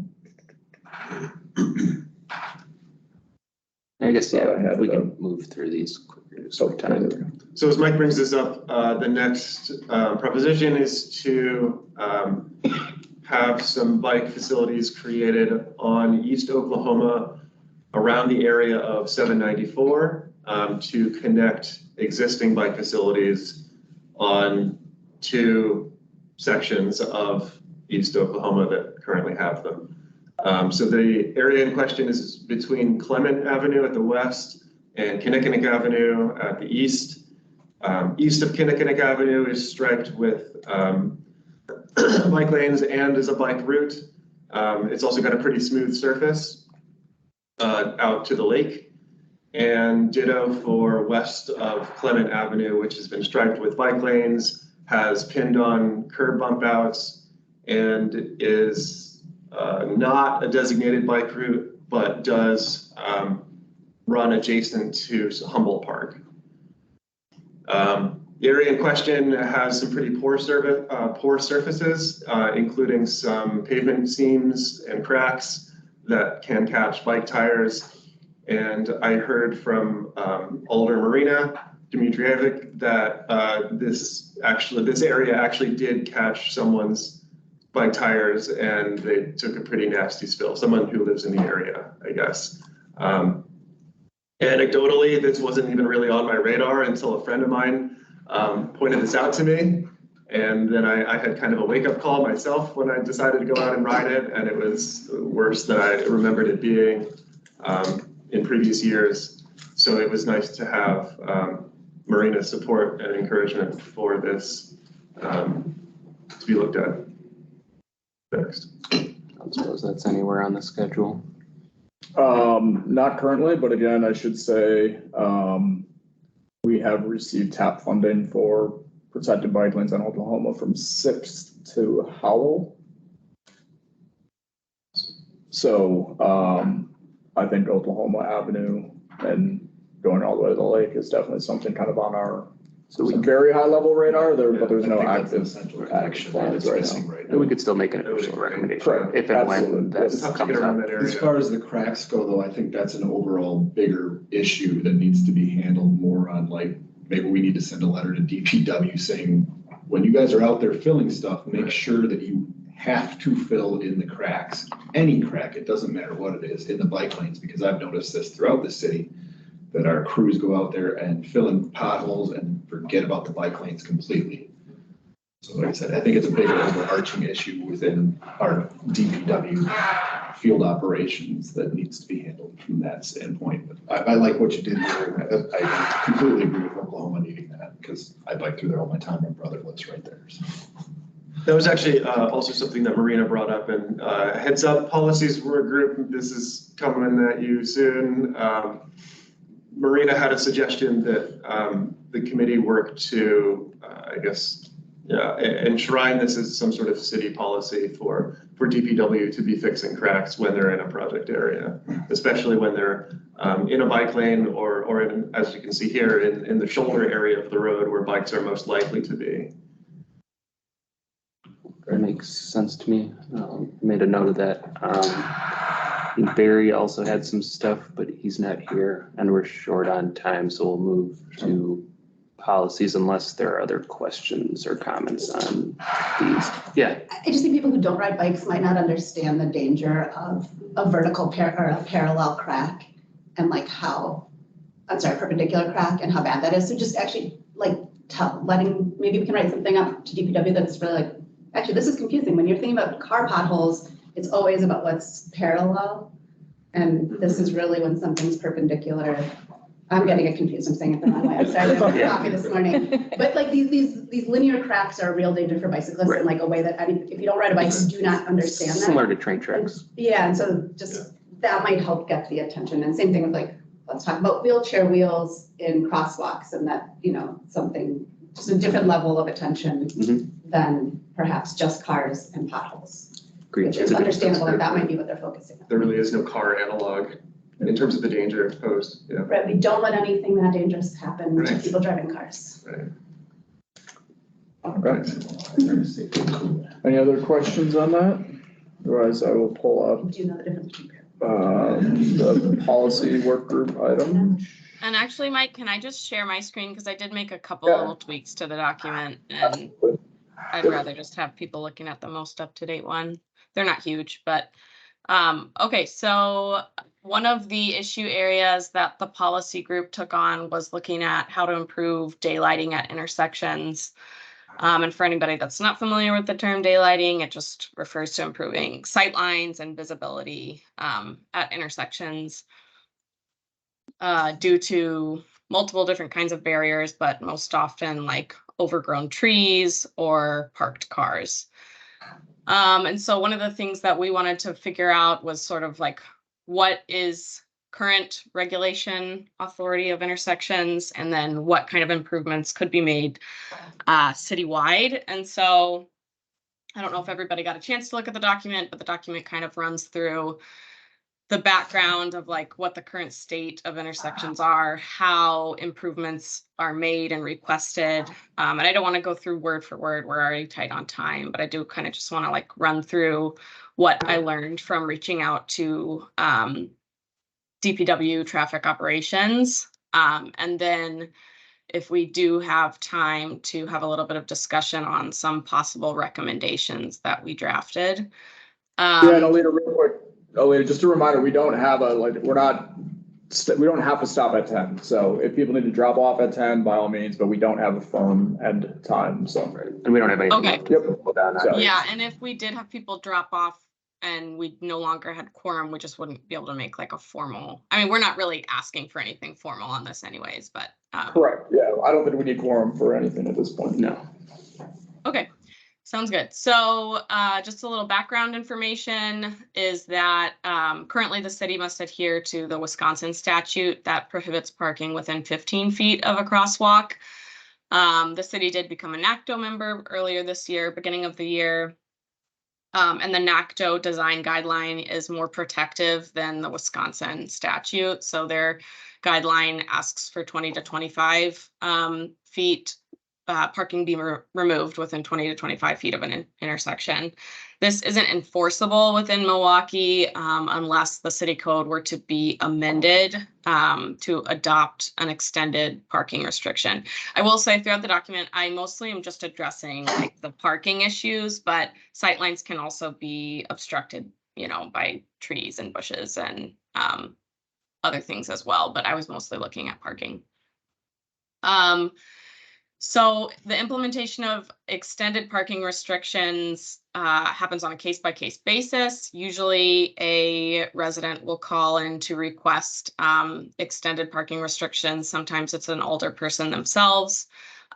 Speaker 2: I guess,
Speaker 1: Thought I
Speaker 2: yeah,
Speaker 1: had
Speaker 2: we
Speaker 1: it
Speaker 2: can
Speaker 1: up.
Speaker 2: move through these quicker.
Speaker 1: So, there we go.
Speaker 11: So as Mike brings this up, the next proposition is to have some bike facilities created on East Oklahoma around the area of 794 to connect existing bike facilities on two sections of East Oklahoma that currently have them. So the area in question is between Clement Avenue at the west and Kinnickinnick Avenue at the east. East of Kinnickinnick Avenue is striped with bike lanes and is a bike route. It's also got a pretty smooth surface out to the lake. And ditto for west of Clement Avenue, which has been striped with bike lanes, has pinned on curb bump outs, and is not a designated bike route, but does run adjacent to Humboldt Park. The area in question has some pretty poor surfaces, including some pavement seams and cracks that can catch bike tires. And I heard from Alder Marina Dmitrievic that this area actually did catch someone's bike tires, and they took a pretty nasty spill. Someone who lives in the area, I guess. Anecdotally, this wasn't even really on my radar until a friend of mine pointed this out to me. And then I had kind of a wake-up call myself when I decided to go out and ride it, and it was worse than I remembered it being in previous years. So it was nice to have Marina's support and encouragement for this to be looked at next.
Speaker 2: I don't suppose that's anywhere on the schedule.
Speaker 1: Not currently, but again, I should say, we have received TAP funding for protected bike lanes in Oklahoma from 6th to Howell. So, I think Oklahoma Avenue and going all the way to the lake is definitely something kind of on our very high level radar there, but there's no active action plans right now.
Speaker 2: And we could still make an official recommendation
Speaker 1: Correct.
Speaker 2: if and when
Speaker 1: Absolutely.
Speaker 2: that
Speaker 11: It's tough to
Speaker 2: comes
Speaker 11: get around
Speaker 2: up.
Speaker 11: that area.
Speaker 9: As far as the cracks go, though, I think that's an overall bigger issue that needs to be handled more on, like, maybe we need to send a letter to DPW saying, when you guys are out there filling stuff, make sure that you have to fill in the cracks. Any crack, it doesn't matter what it is, in the bike lanes, because I've noticed this throughout the city, that our crews go out there and fill in potholes and forget about the bike lanes completely. So like I said, I think it's a bigger overarching issue within our DPW field operations that needs to be handled from that standpoint. But I like what you did there. I completely agree with Oklahoma needing that, because I bike through there all my time. My brother lives right there. So.
Speaker 11: That was actually also something that Marina brought up, and heads up policies were a group. This is coming at you soon. Marina had a suggestion that the committee work to, I guess, enshrine this as some sort of city policy for DPW to be fixing cracks when they're in a project area, especially when they're in a bike lane or in, as you can see here, in the shoulder area of the road where bikes are most likely to be.
Speaker 2: That makes sense to me. Made a note of that. I think Barry also had some stuff, but he's not here and we're short on time, so we'll move to policies unless there are other questions or comments on these. Yeah.
Speaker 10: I just think people who don't ride bikes might not understand the danger of a vertical or a parallel crack and like how, I'm sorry, perpendicular crack and how bad that is. So just actually like maybe we can write something up to DPW that's really like, actually this is confusing. When you're thinking about car potholes, it's always about what's parallel. And this is really when something's perpendicular. I'm getting it confused. I'm saying it the wrong way. I'm sorry, I didn't have coffee this morning. But like these linear cracks are a real danger for bicyclists in like a way that, I mean, if you don't ride a bike, you do not understand that.
Speaker 2: Similar to train tracks.
Speaker 10: Yeah, and so just that might help get the attention. And same thing with like, let's talk about wheelchair wheels in crosswalks and that, you know, something just a different level of attention
Speaker 2: Mhm.
Speaker 10: than perhaps just cars and potholes.
Speaker 2: Great.
Speaker 10: Which is understandable, that that might be what they're focusing on.
Speaker 11: There really is no car analog in terms of the danger posed, yeah.
Speaker 10: Right, we don't let anything that dangerous happen to
Speaker 11: Right.
Speaker 10: people driving cars.
Speaker 11: Right.
Speaker 1: Okay. Any other questions on that? Otherwise, I will pull up
Speaker 10: Do you know the difference between?
Speaker 1: the policy work group item.
Speaker 12: And actually, Mike, can I just share my screen? Because I did make a couple
Speaker 1: Yeah.
Speaker 12: little tweaks to the document, and I'd
Speaker 1: Yep.
Speaker 12: rather just have people looking at the most up-to-date one. They're not huge, but okay, so one of the issue areas that the policy group took on was looking at how to improve daylighting at intersections. And for anybody that's not familiar with the term daylighting, it just refers to improving sight lines and visibility at intersections due to multiple different kinds of barriers, but most often like overgrown trees or parked cars. And so one of the things that we wanted to figure out was sort of like, what is current regulation authority of intersections, and then what kind of improvements could be made citywide. And so I don't know if everybody got a chance to look at the document, but the document kind of runs through the background of like what the current state of intersections are, how improvements are made and requested. And I don't want to go through word for word, we're already tight on time, but I do kind of just want to like run through what I learned from reaching out to DPW traffic operations. And then if we do have time to have a little bit of discussion on some possible recommendations that we drafted.
Speaker 1: Yeah, and Alita, real quick, Alita, just a reminder, we don't have we don't have to stop at 10. So if people need to drop off at 10, by all means, but we don't have a firm end time, so.
Speaker 2: And we don't have anything
Speaker 12: Okay.
Speaker 2: left to put down that.
Speaker 12: Yeah, and if we did have people drop off and we no longer had quorum, we just wouldn't be able to make like a formal, I mean, we're not really asking for anything formal on this anyways, but.
Speaker 1: Correct, yeah, I don't think we need quorum for anything at this point.
Speaker 2: No.
Speaker 12: Okay, sounds good. So just a little background information is that currently the city must adhere to the Wisconsin statute that prohibits parking within 15 feet of a crosswalk. The city did become a NACDO member earlier this year, beginning of the year. And the NACDO design guideline is more protective than the Wisconsin statute. So their guideline asks for 20 to 25 feet parking be removed within 20 to 25 feet of an intersection. This isn't enforceable within Milwaukee unless the city code were to be amended to adopt an extended parking restriction. I will say throughout the document, I mostly am just addressing like the parking issues, but sightlines can also be obstructed, you know, by trees and bushes and other things as well. But I was mostly looking at parking. So the implementation of extended parking restrictions happens on a case-by-case basis. Usually a resident will call in to request extended parking restrictions. Sometimes it's an older person themselves.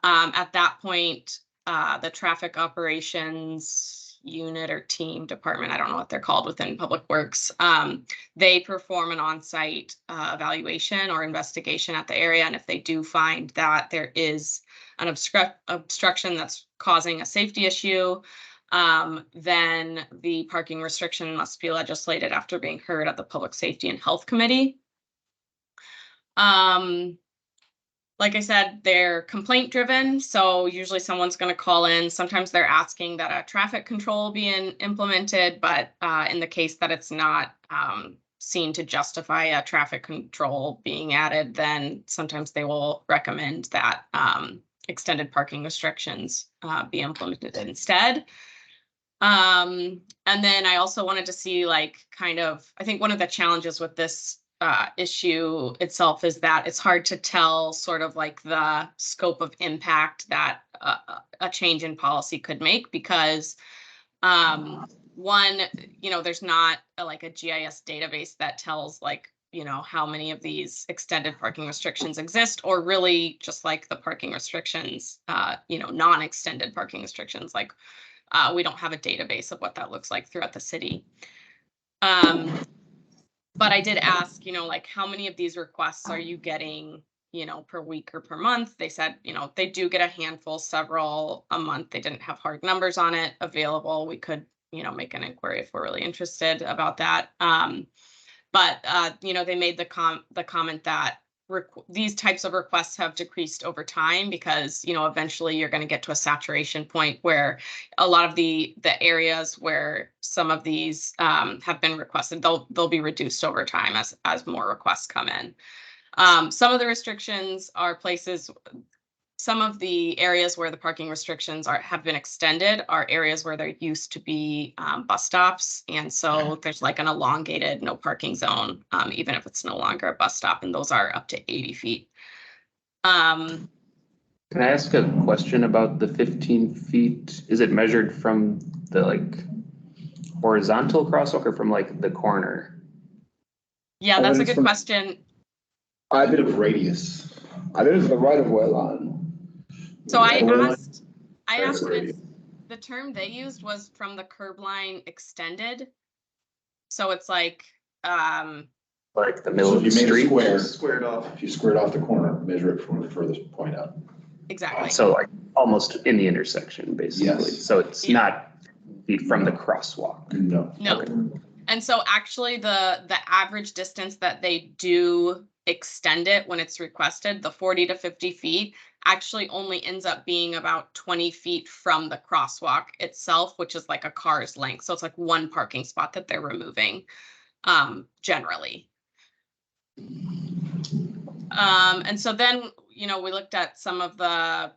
Speaker 12: At that point, the traffic operations unit or team department, I don't know what they're called within Public Works, they perform an on-site evaluation or investigation at the area. And if they do find that there is an obstruction that's causing a safety issue, then the parking restriction must be legislated after being heard at the Public Safety and Health Committee. Like I said, they're complaint driven. So usually someone's going to call in. Sometimes they're asking that a traffic control be implemented, but in the case that it's not seen to justify a traffic control being added, then sometimes they will recommend that extended parking restrictions be implemented instead. And then I also wanted to see like kind of, I think one of the challenges with this issue itself is that it's hard to tell sort of like the scope of impact that a change in policy could make, because one, you know, there's not like a GIS database that tells like, you know, how many of these extended parking restrictions exist, or really just like the parking restrictions, you know, non-extended parking restrictions. Like we don't have a database of what that looks like throughout the city. But I did ask, you know, like how many of these requests are you getting, per week or per month. They said, they do get a handful, several a month. They didn't have hard numbers on it available. We could, make an inquiry if we're really interested about that. But they made the comment that these types of requests have decreased over time because, eventually you're going to get to a saturation point where a lot of the areas where some of these have been requested, they'll be reduced over time as more requests come in. Some of the restrictions are places, some of the areas where the parking restrictions have been extended are areas where there used to be bus stops. And so there's like an elongated no parking zone, even if it's no longer a bus stop, and those are up to 80 feet.
Speaker 2: Can I ask a question about the 15 feet? Is it measured from the horizontal crosswalk or from the corner?
Speaker 12: Yeah, that's a good question.
Speaker 9: A bit of radius.
Speaker 1: I think it's the right of way line.
Speaker 12: So I asked
Speaker 9: That's
Speaker 12: if the term they used was from the curb line extended. So it's like the
Speaker 2: middle
Speaker 9: So
Speaker 2: of the
Speaker 9: if you made a
Speaker 2: street.
Speaker 9: square,
Speaker 11: Squared off.
Speaker 9: if you squared off the corner, measure it from the furthest point out.
Speaker 12: exactly.
Speaker 2: So almost in the intersection, basically.
Speaker 9: Yes.
Speaker 2: So it's not from the crosswalk.
Speaker 9: No.
Speaker 12: No.
Speaker 2: Okay.
Speaker 12: And so actually the average distance that they do extend it when it's requested, the 40 to 50 feet, actually only ends up being about 20 feet from the crosswalk itself, which is like a car's length. So it's like one parking spot that they're removing, generally. And so then, we looked at some of the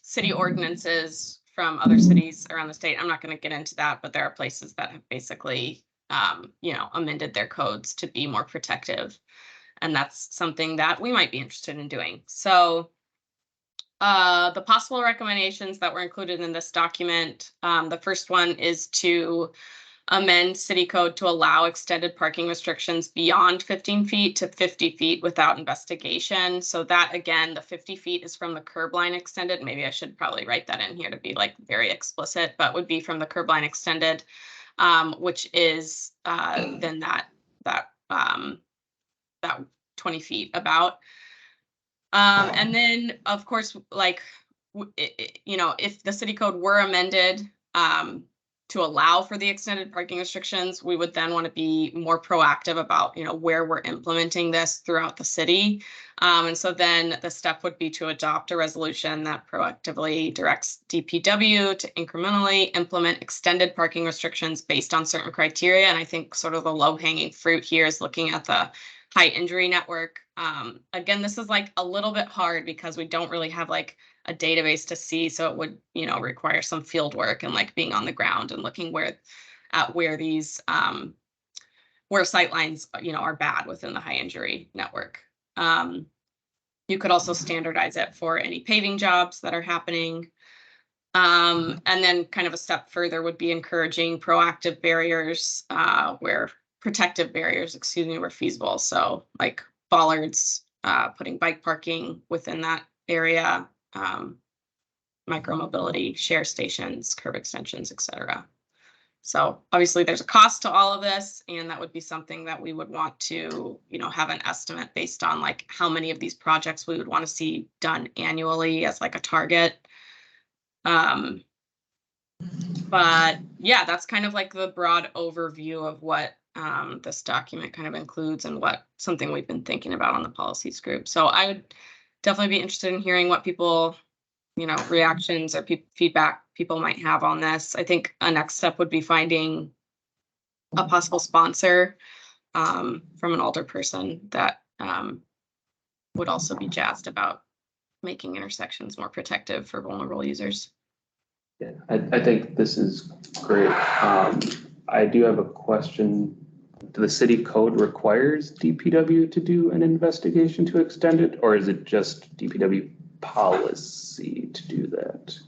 Speaker 12: city ordinances from other cities around the state. I'm not going to get into that, but there are places that have basically, amended their codes to be more protective. And that's something that we might be interested in doing. So the possible recommendations that were included in this document, the first one is to amend city code to allow extended parking restrictions beyond 15 feet to 50 feet without investigation. So that, again, the 50 feet is from the curb line extended. Maybe I should probably write that in here to be very explicit, but would be from the curb line extended, which is then that 20 feet about. And then, of course, if the city code were amended to allow for the extended parking restrictions, we would then want to be more proactive about, where we're implementing this throughout the city. And so then the step would be to adopt a resolution that proactively directs DPW to incrementally implement extended parking restrictions based on certain criteria. And I think sort of the low-hanging fruit here is looking at the high injury network. Again, this is a little bit hard because we don't really have a database to see. So it would, require some field work and being on the ground and looking where these, where sightlines, are bad within the high injury network. You could also standardize it for any paving jobs that are happening. And then kind of a step further would be encouraging proactive barriers, protective barriers, were feasible. So bollards, putting bike parking within that area, micromobility, share stations, curb extensions, etc. So obviously there's a cost to all of this, and that would be something that we would want to, have an estimate based on how many of these projects we would want to see done annually as a target. But yeah, that's kind of the broad overview of what this document kind of includes and what something we've been thinking about on the policies group. So I would definitely be interested in hearing what people, reactions or feedback people might have on this. I think a next step would be finding a possible sponsor from an older person that would also be jazzed about making intersections more protective for vulnerable users.
Speaker 2: Yeah, I think this is great. I do have a question. The city code requires DPW to do an investigation to extend it, or is it just DPW policy to do that?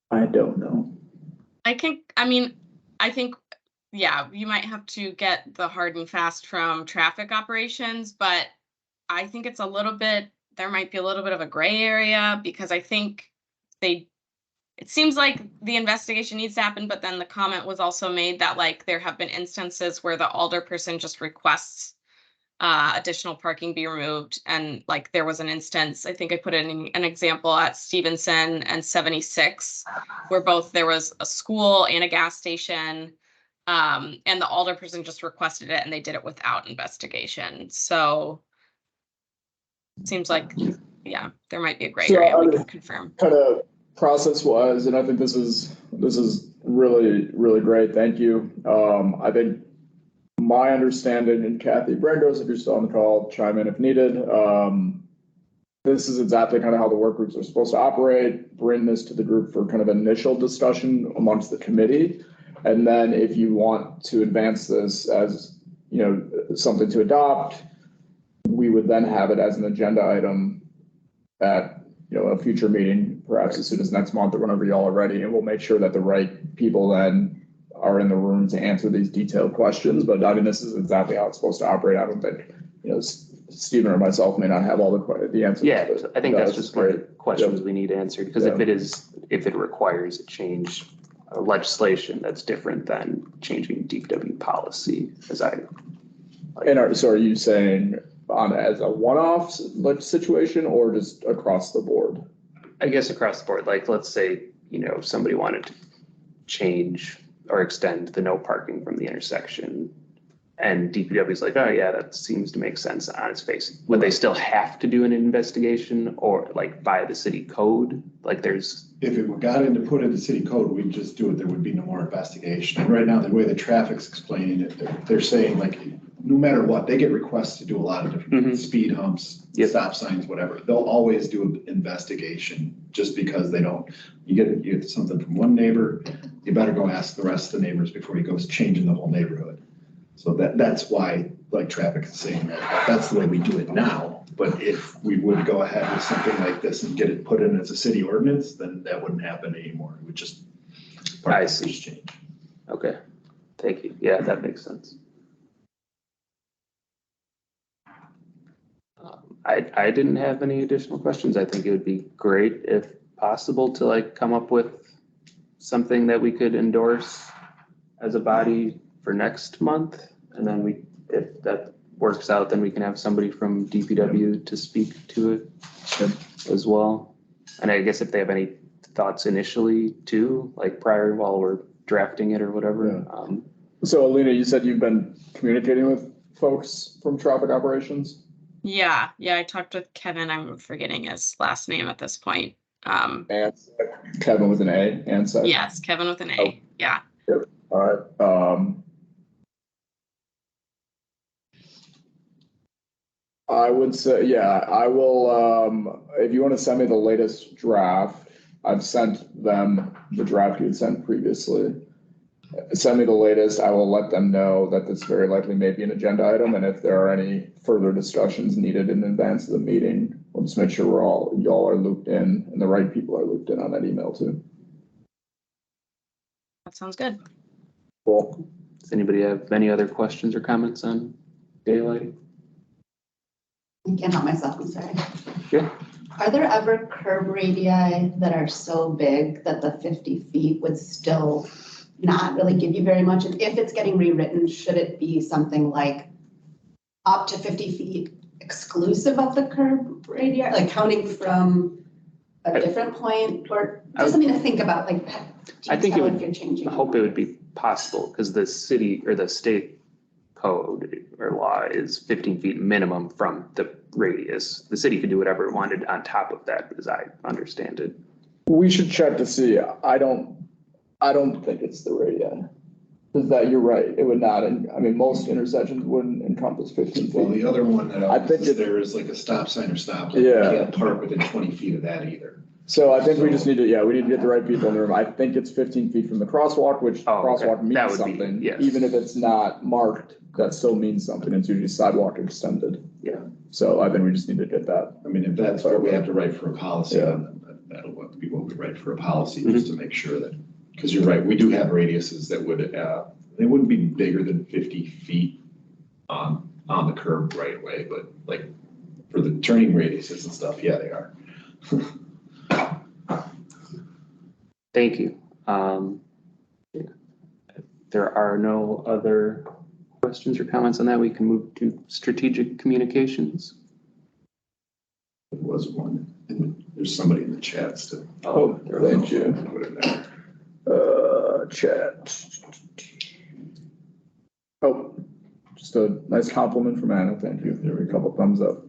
Speaker 1: I don't know.
Speaker 12: I think, yeah, you might have to get the hard and fast from traffic operations, but I think it's there might be a little bit of a gray area because I think it seems like the investigation needs to happen, but then the comment was also made that there have been instances where the alderperson just requests additional parking be removed. And like there was an instance, I think I put in an example at Stevenson and 76, where both there was a school and a gas station. And the alderperson just requested it and they did it without investigation. So it seems like, yeah, there might be a gray area. We can confirm.
Speaker 1: Kind of process wise, and I think this is really, really great. Thank you. I think my understanding, and Kathy Brangos, if you're still on the call, chime in if needed. This is exactly kind of how the work groups are supposed to operate. Bring this to the group for kind of initial discussion amongst the committee. And then if you want to advance this as, you know, something to adopt, we would then have it as an agenda item at, you know, a future meeting, perhaps as soon as next month or whenever y'all are ready. And we'll make sure that the right people then are in the room to answer these detailed questions. But I mean, this is exactly how it's supposed to operate. I don't think, you know, Stephen or myself may not have all the answers.
Speaker 2: Yeah, I think that's just one of the
Speaker 1: great
Speaker 2: questions we need answered, because if it requires a change of legislation, that's different than changing DPW policy, as I.
Speaker 1: So are you saying on as a one-off situation or just across the board?
Speaker 2: I guess across the board, like, let's say, you know, somebody wanted to change or extend the no parking from the intersection, and DPW is like, oh yeah, that seems to make sense on its face. Would they still have to do an investigation, or like by the city code? Like there's.
Speaker 9: If it got into put in the city code, we'd just do it. There would be no more investigation. And right now, the way the traffic's explaining it, they're saying like, no matter what, they get requests to do a lot of different speed humps, stop signs, whatever. They'll always do an investigation just because they don't. You get something from one neighbor, you better go ask the rest of the neighbors before you go changing the whole neighborhood. So that's why, like, traffic is saying that's the way we do it now. But if we would go ahead with something like this and get it put in as a city ordinance, then that wouldn't happen anymore. It would just change.
Speaker 2: Okay, thank you. Yeah, that makes sense. I didn't have any additional questions. I think it would be great if possible to like come up with something that we could endorse as a body for next month. And then if that works out, then we can have somebody from DPW to speak to it as well. And I guess if they have any thoughts initially too, like prior while we're drafting it or whatever.
Speaker 1: Yeah. So Alina, you said you've been communicating with folks from traffic operations?
Speaker 12: Yeah, I talked with Kevin. I'm forgetting his last name at this point.
Speaker 1: Kevin with an A, and so.
Speaker 12: Yes, Kevin with an A.
Speaker 1: Oh.
Speaker 12: Yeah.
Speaker 1: Yep. All right. I would say, yeah, I will, if you want to send me the latest draft, I've sent them the draft you had sent previously. Send me the latest. I will let them know that this very likely may be an agenda item. And if there are any further discussions needed in advance of the meeting, we'll just make sure y'all are looped in and the right people are looped in on that email too.
Speaker 12: That sounds good.
Speaker 2: Cool. Does anybody have any other questions or comments on daylight?
Speaker 10: I can't help myself, I'm sorry.
Speaker 2: Yeah.
Speaker 10: Are there ever curb radii that are so big that the 50 feet would still not really give you very much? If it's getting rewritten, should it be something like up to 50 feet exclusive of the curb radii, like counting from a different point, or just something to think about, like
Speaker 2: I think it would,
Speaker 10: if you're changing.
Speaker 2: I hope it would be possible, because the city or the state code or law is 15 feet minimum from the radius. The city could do whatever it wanted on top of that, as I understand it.
Speaker 1: We should check to see. I don't think it's the radii. Is that, you're right, it would not. And I mean, most intersections wouldn't encompass 15 feet.
Speaker 9: Well, the other one that
Speaker 1: I think
Speaker 9: there is like a stop sign or stop light.
Speaker 1: Yeah.
Speaker 9: You can't park within 20 feet of that either.
Speaker 1: So I think we just need to, we need to get the right people in the room. I think it's 15 feet from the crosswalk, which crosswalk means something.
Speaker 2: Yes.
Speaker 1: Even if it's not marked, that still means something. It's usually sidewalk extended.
Speaker 2: Yeah.
Speaker 1: So I think we just need to get that.
Speaker 9: I mean, if that's what we have to write for a policy, that'll be what we write for a policy, just to make sure that, because you're right, we do have radiuses that would, they wouldn't be bigger than 50 feet on the curb right away, but like for the turning radiuses and stuff, yeah, they are.
Speaker 2: Thank you. If there are no other questions or comments on that, we can move to strategic communications.
Speaker 9: There was one, and there's somebody in the chat still.
Speaker 1: Oh, thank you. Chat. Oh, just a nice compliment from Anna. Thank you. There were a couple thumbs up.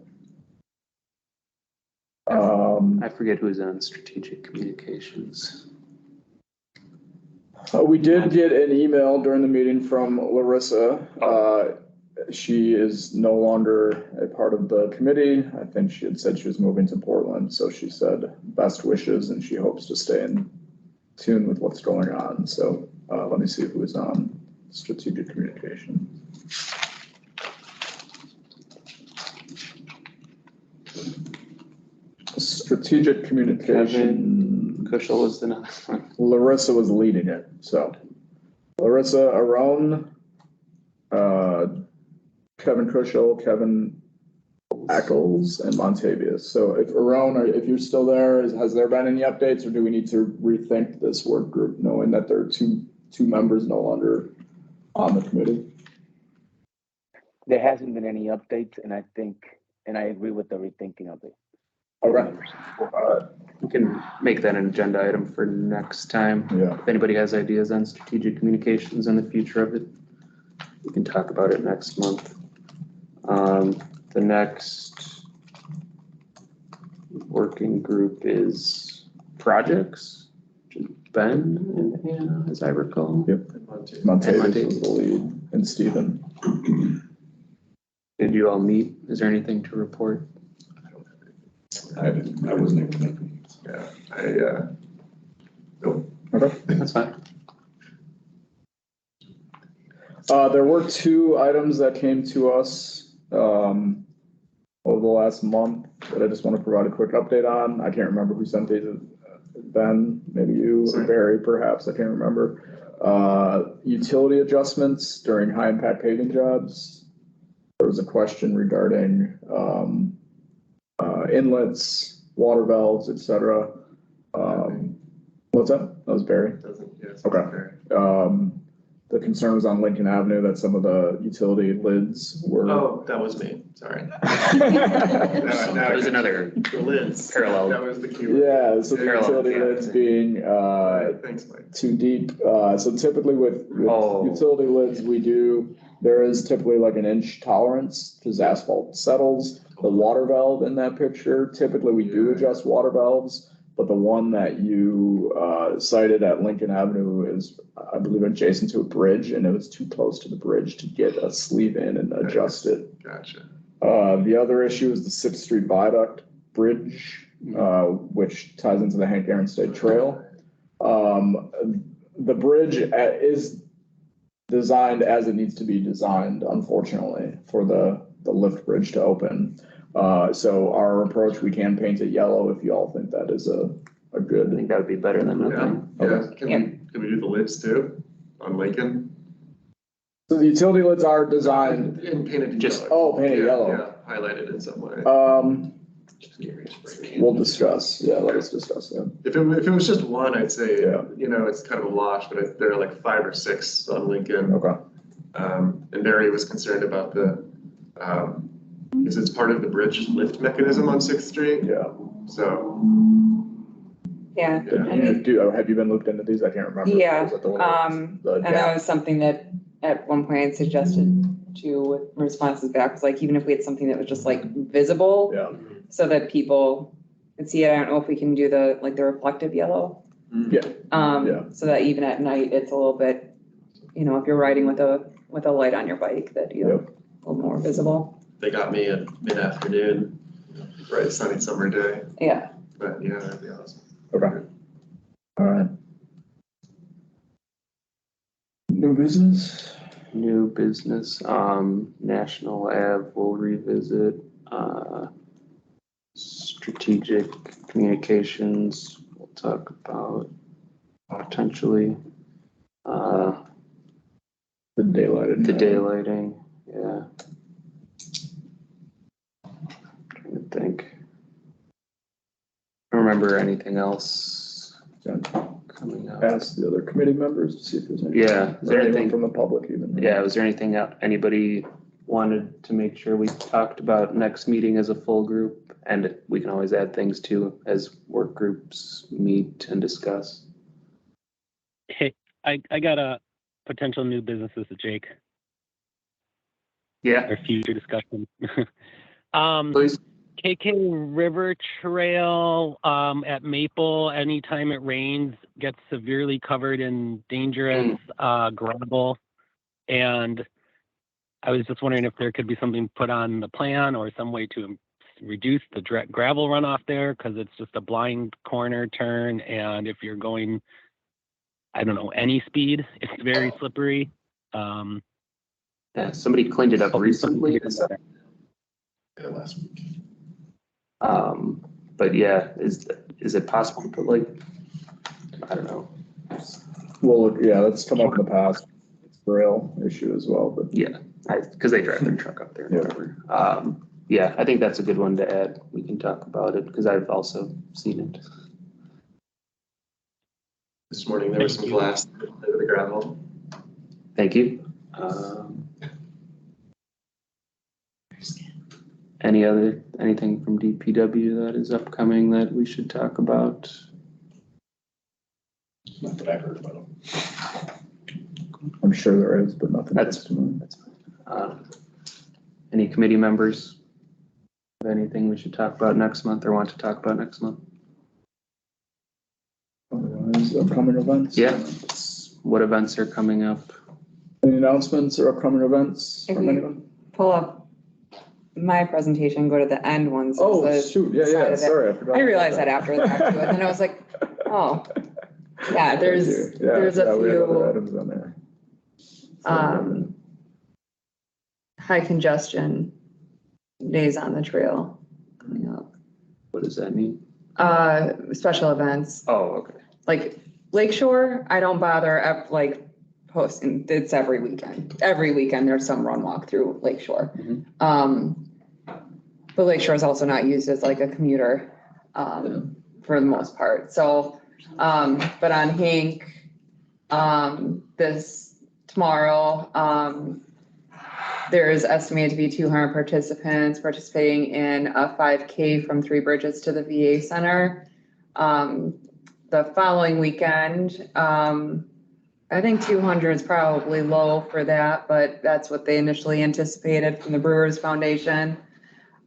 Speaker 2: I forget who's on strategic communications.
Speaker 1: We did get an email during the meeting from Larissa. She is no longer a part of the committee. I think she had said she was moving to Portland, so she said best wishes and she hopes to stay in tune with what's going on. So let me see who is on strategic communication. Strategic communication.
Speaker 2: Kushel was the next one.
Speaker 1: Larissa was leading it. So Larissa, Aron, Kevin Kushel, Kevin Eccles, and Montavious. So if Aron, if you're still there, has there been any updates, or do we need to rethink this work group, knowing that there are two members no longer on the committee?
Speaker 13: There hasn't been any updates, and I agree with the rethinking of it.
Speaker 1: Okay.
Speaker 2: We can make that an agenda item for next time.
Speaker 1: Yeah.
Speaker 2: If anybody has ideas on strategic communications and the future of it, we can talk about it next month. The next working group is projects, which is Ben and Anna, as I recall.
Speaker 1: Yep. Montavious was the lead, and Stephen.
Speaker 2: Did you all meet? Is there anything to report?
Speaker 9: I wasn't able to make them. Yeah, nope.
Speaker 1: Okay.
Speaker 2: That's fine.
Speaker 1: There were two items that came to us over the last month that I just want to provide a quick update on. I can't remember who sent these. Ben, maybe you or Barry, perhaps. I can't remember. Utility adjustments during high impact paving jobs. There was a question regarding inlets, water valves, etc. What's that? That was Barry. Okay. The concern was on Lincoln Avenue that some of the utility lids were.
Speaker 11: Oh, that was me. Sorry.
Speaker 2: That was another
Speaker 11: The lids.
Speaker 2: parallel.
Speaker 11: That was the keyword.
Speaker 1: Yeah, so the
Speaker 2: Parallel,
Speaker 1: utility
Speaker 2: yeah.
Speaker 1: lids being
Speaker 11: Thanks, Mike.
Speaker 1: too deep. So typically with utility lids, there is typically like an inch tolerance because asphalt settles. The water valve in that picture, typically we do adjust water valves, but the one that you cited at Lincoln Avenue is, I believe, adjacent to a bridge, and it was too close to the bridge to get a sleeve in and adjust it.
Speaker 11: Gotcha.
Speaker 1: The other issue is the 6th Street Viaduct Bridge, which ties into the Hank Aaron State Trail. The bridge is designed as it needs to be designed, unfortunately, for the lift bridge to open. So our approach, we can paint it yellow if you all think that is a good.
Speaker 2: I think that would be better than nothing.
Speaker 11: Yeah.
Speaker 1: Okay.
Speaker 11: Can we do the lids too on Lincoln?
Speaker 1: So the utility lids are designed.
Speaker 11: And painted
Speaker 2: Just-
Speaker 11: yellow.
Speaker 1: painted yellow.
Speaker 11: Yeah, highlighted in some way.
Speaker 1: We'll discuss. Yeah, let us discuss that.
Speaker 11: If it was just one, I'd say,
Speaker 1: Yeah.
Speaker 11: it's kind of a wash, but there are like 5 or 6 on Lincoln.
Speaker 1: Okay.
Speaker 11: And Barry was concerned about because it's part of the bridge lift mechanism on 6th Street.
Speaker 1: Yeah.
Speaker 11: So,
Speaker 4: Yeah.
Speaker 1: Have you been looked into these? I can't remember.
Speaker 4: Yeah,
Speaker 1: Was it the one with the
Speaker 4: and that
Speaker 1: gap?
Speaker 4: was something that at one point I suggested to with responses back, was like, even if we had something that was just like visible,
Speaker 1: Yeah.
Speaker 4: so that people could see it. I don't know if we can do the reflective yellow.
Speaker 1: Yeah. Yeah.
Speaker 4: So that even at night, it's a little bit, if you're riding with a light on your bike, that you're a little more visible.
Speaker 11: they got me at mid-afternoon, bright sunny summer day,
Speaker 4: Yeah.
Speaker 11: but yeah, that'd be awesome.
Speaker 1: Okay. All right. New business?
Speaker 2: New business, National Ave will revisit, strategic communications, we'll talk about potentially,
Speaker 1: The daylighting.
Speaker 2: the daylighting, yeah. Trying to think. I don't remember anything else coming up?
Speaker 1: Ask the other committee members to see if there's any.
Speaker 2: Yeah, is there
Speaker 1: or anyone
Speaker 2: anything-
Speaker 1: from the public even?
Speaker 2: Yeah, was there anything anybody wanted to make sure we talked about next meeting as a full group? And we can always add things too as work groups meet and discuss.
Speaker 6: Hey, I got a potential new businesses to Jake,
Speaker 2: Yeah,
Speaker 6: or future discussion.
Speaker 2: please.
Speaker 6: KK River Trail at Maple, anytime it rains, gets severely covered in dangerous gravel. And I was just wondering if there could be something put on the plan or some way to reduce the gravel runoff there, because it's just a blind corner turn. And if you're going, I don't know, any speed, it's very slippery.
Speaker 2: Yeah, somebody cleaned it up recently.
Speaker 9: Yeah, last week.
Speaker 2: But yeah, is it possible to put like, I don't know.
Speaker 1: Well, yeah, that's come up in the past. It's a rail issue as well, but.
Speaker 2: Yeah, because they drive their truck up there and
Speaker 1: Yeah.
Speaker 2: whatever. Yeah, I think that's a good one to add. We can talk about it because I've also seen it.
Speaker 11: This morning, there was some glass under the gravel.
Speaker 2: Thank you. Anything from DPW that is upcoming that we should talk about?
Speaker 9: Not that I've heard about them.
Speaker 1: I'm sure there is, but nothing.
Speaker 2: That's fine. Any committee members have anything we should talk about next month or want to talk about next month?
Speaker 1: Otherwise, upcoming events.
Speaker 2: Yeah. What events are coming up?
Speaker 1: Any announcements or upcoming events
Speaker 4: If
Speaker 1: from
Speaker 4: we-
Speaker 1: anyone?
Speaker 4: Pull up my presentation, go to the end ones.
Speaker 1: Oh,
Speaker 4: the
Speaker 1: shoot, yeah,
Speaker 4: side
Speaker 1: yeah,
Speaker 4: of it.
Speaker 1: sorry, I forgot.
Speaker 4: I
Speaker 1: about
Speaker 4: realized that after the fact, too, and then I was like, oh, yeah,
Speaker 1: Thank
Speaker 4: there's
Speaker 1: you. Yeah,
Speaker 4: there's a
Speaker 1: yeah, we have other
Speaker 4: few,
Speaker 1: items on there.
Speaker 4: high congestion days on the trail coming up.
Speaker 2: What does that mean?
Speaker 4: Special events,
Speaker 2: Oh, okay.
Speaker 4: like Lakeshore, I don't bother posting, it's every weekend. Every weekend there's some run walk through Lakeshore. But Lakeshore is also not used as like a commuter, for the most part. So, but on Hank, tomorrow, there is estimated to be 200 participants participating in a 5K from Three Bridges to the VA Center. The following weekend, I think 200 is probably low for that, but that's what they initially anticipated from the Brewers Foundation.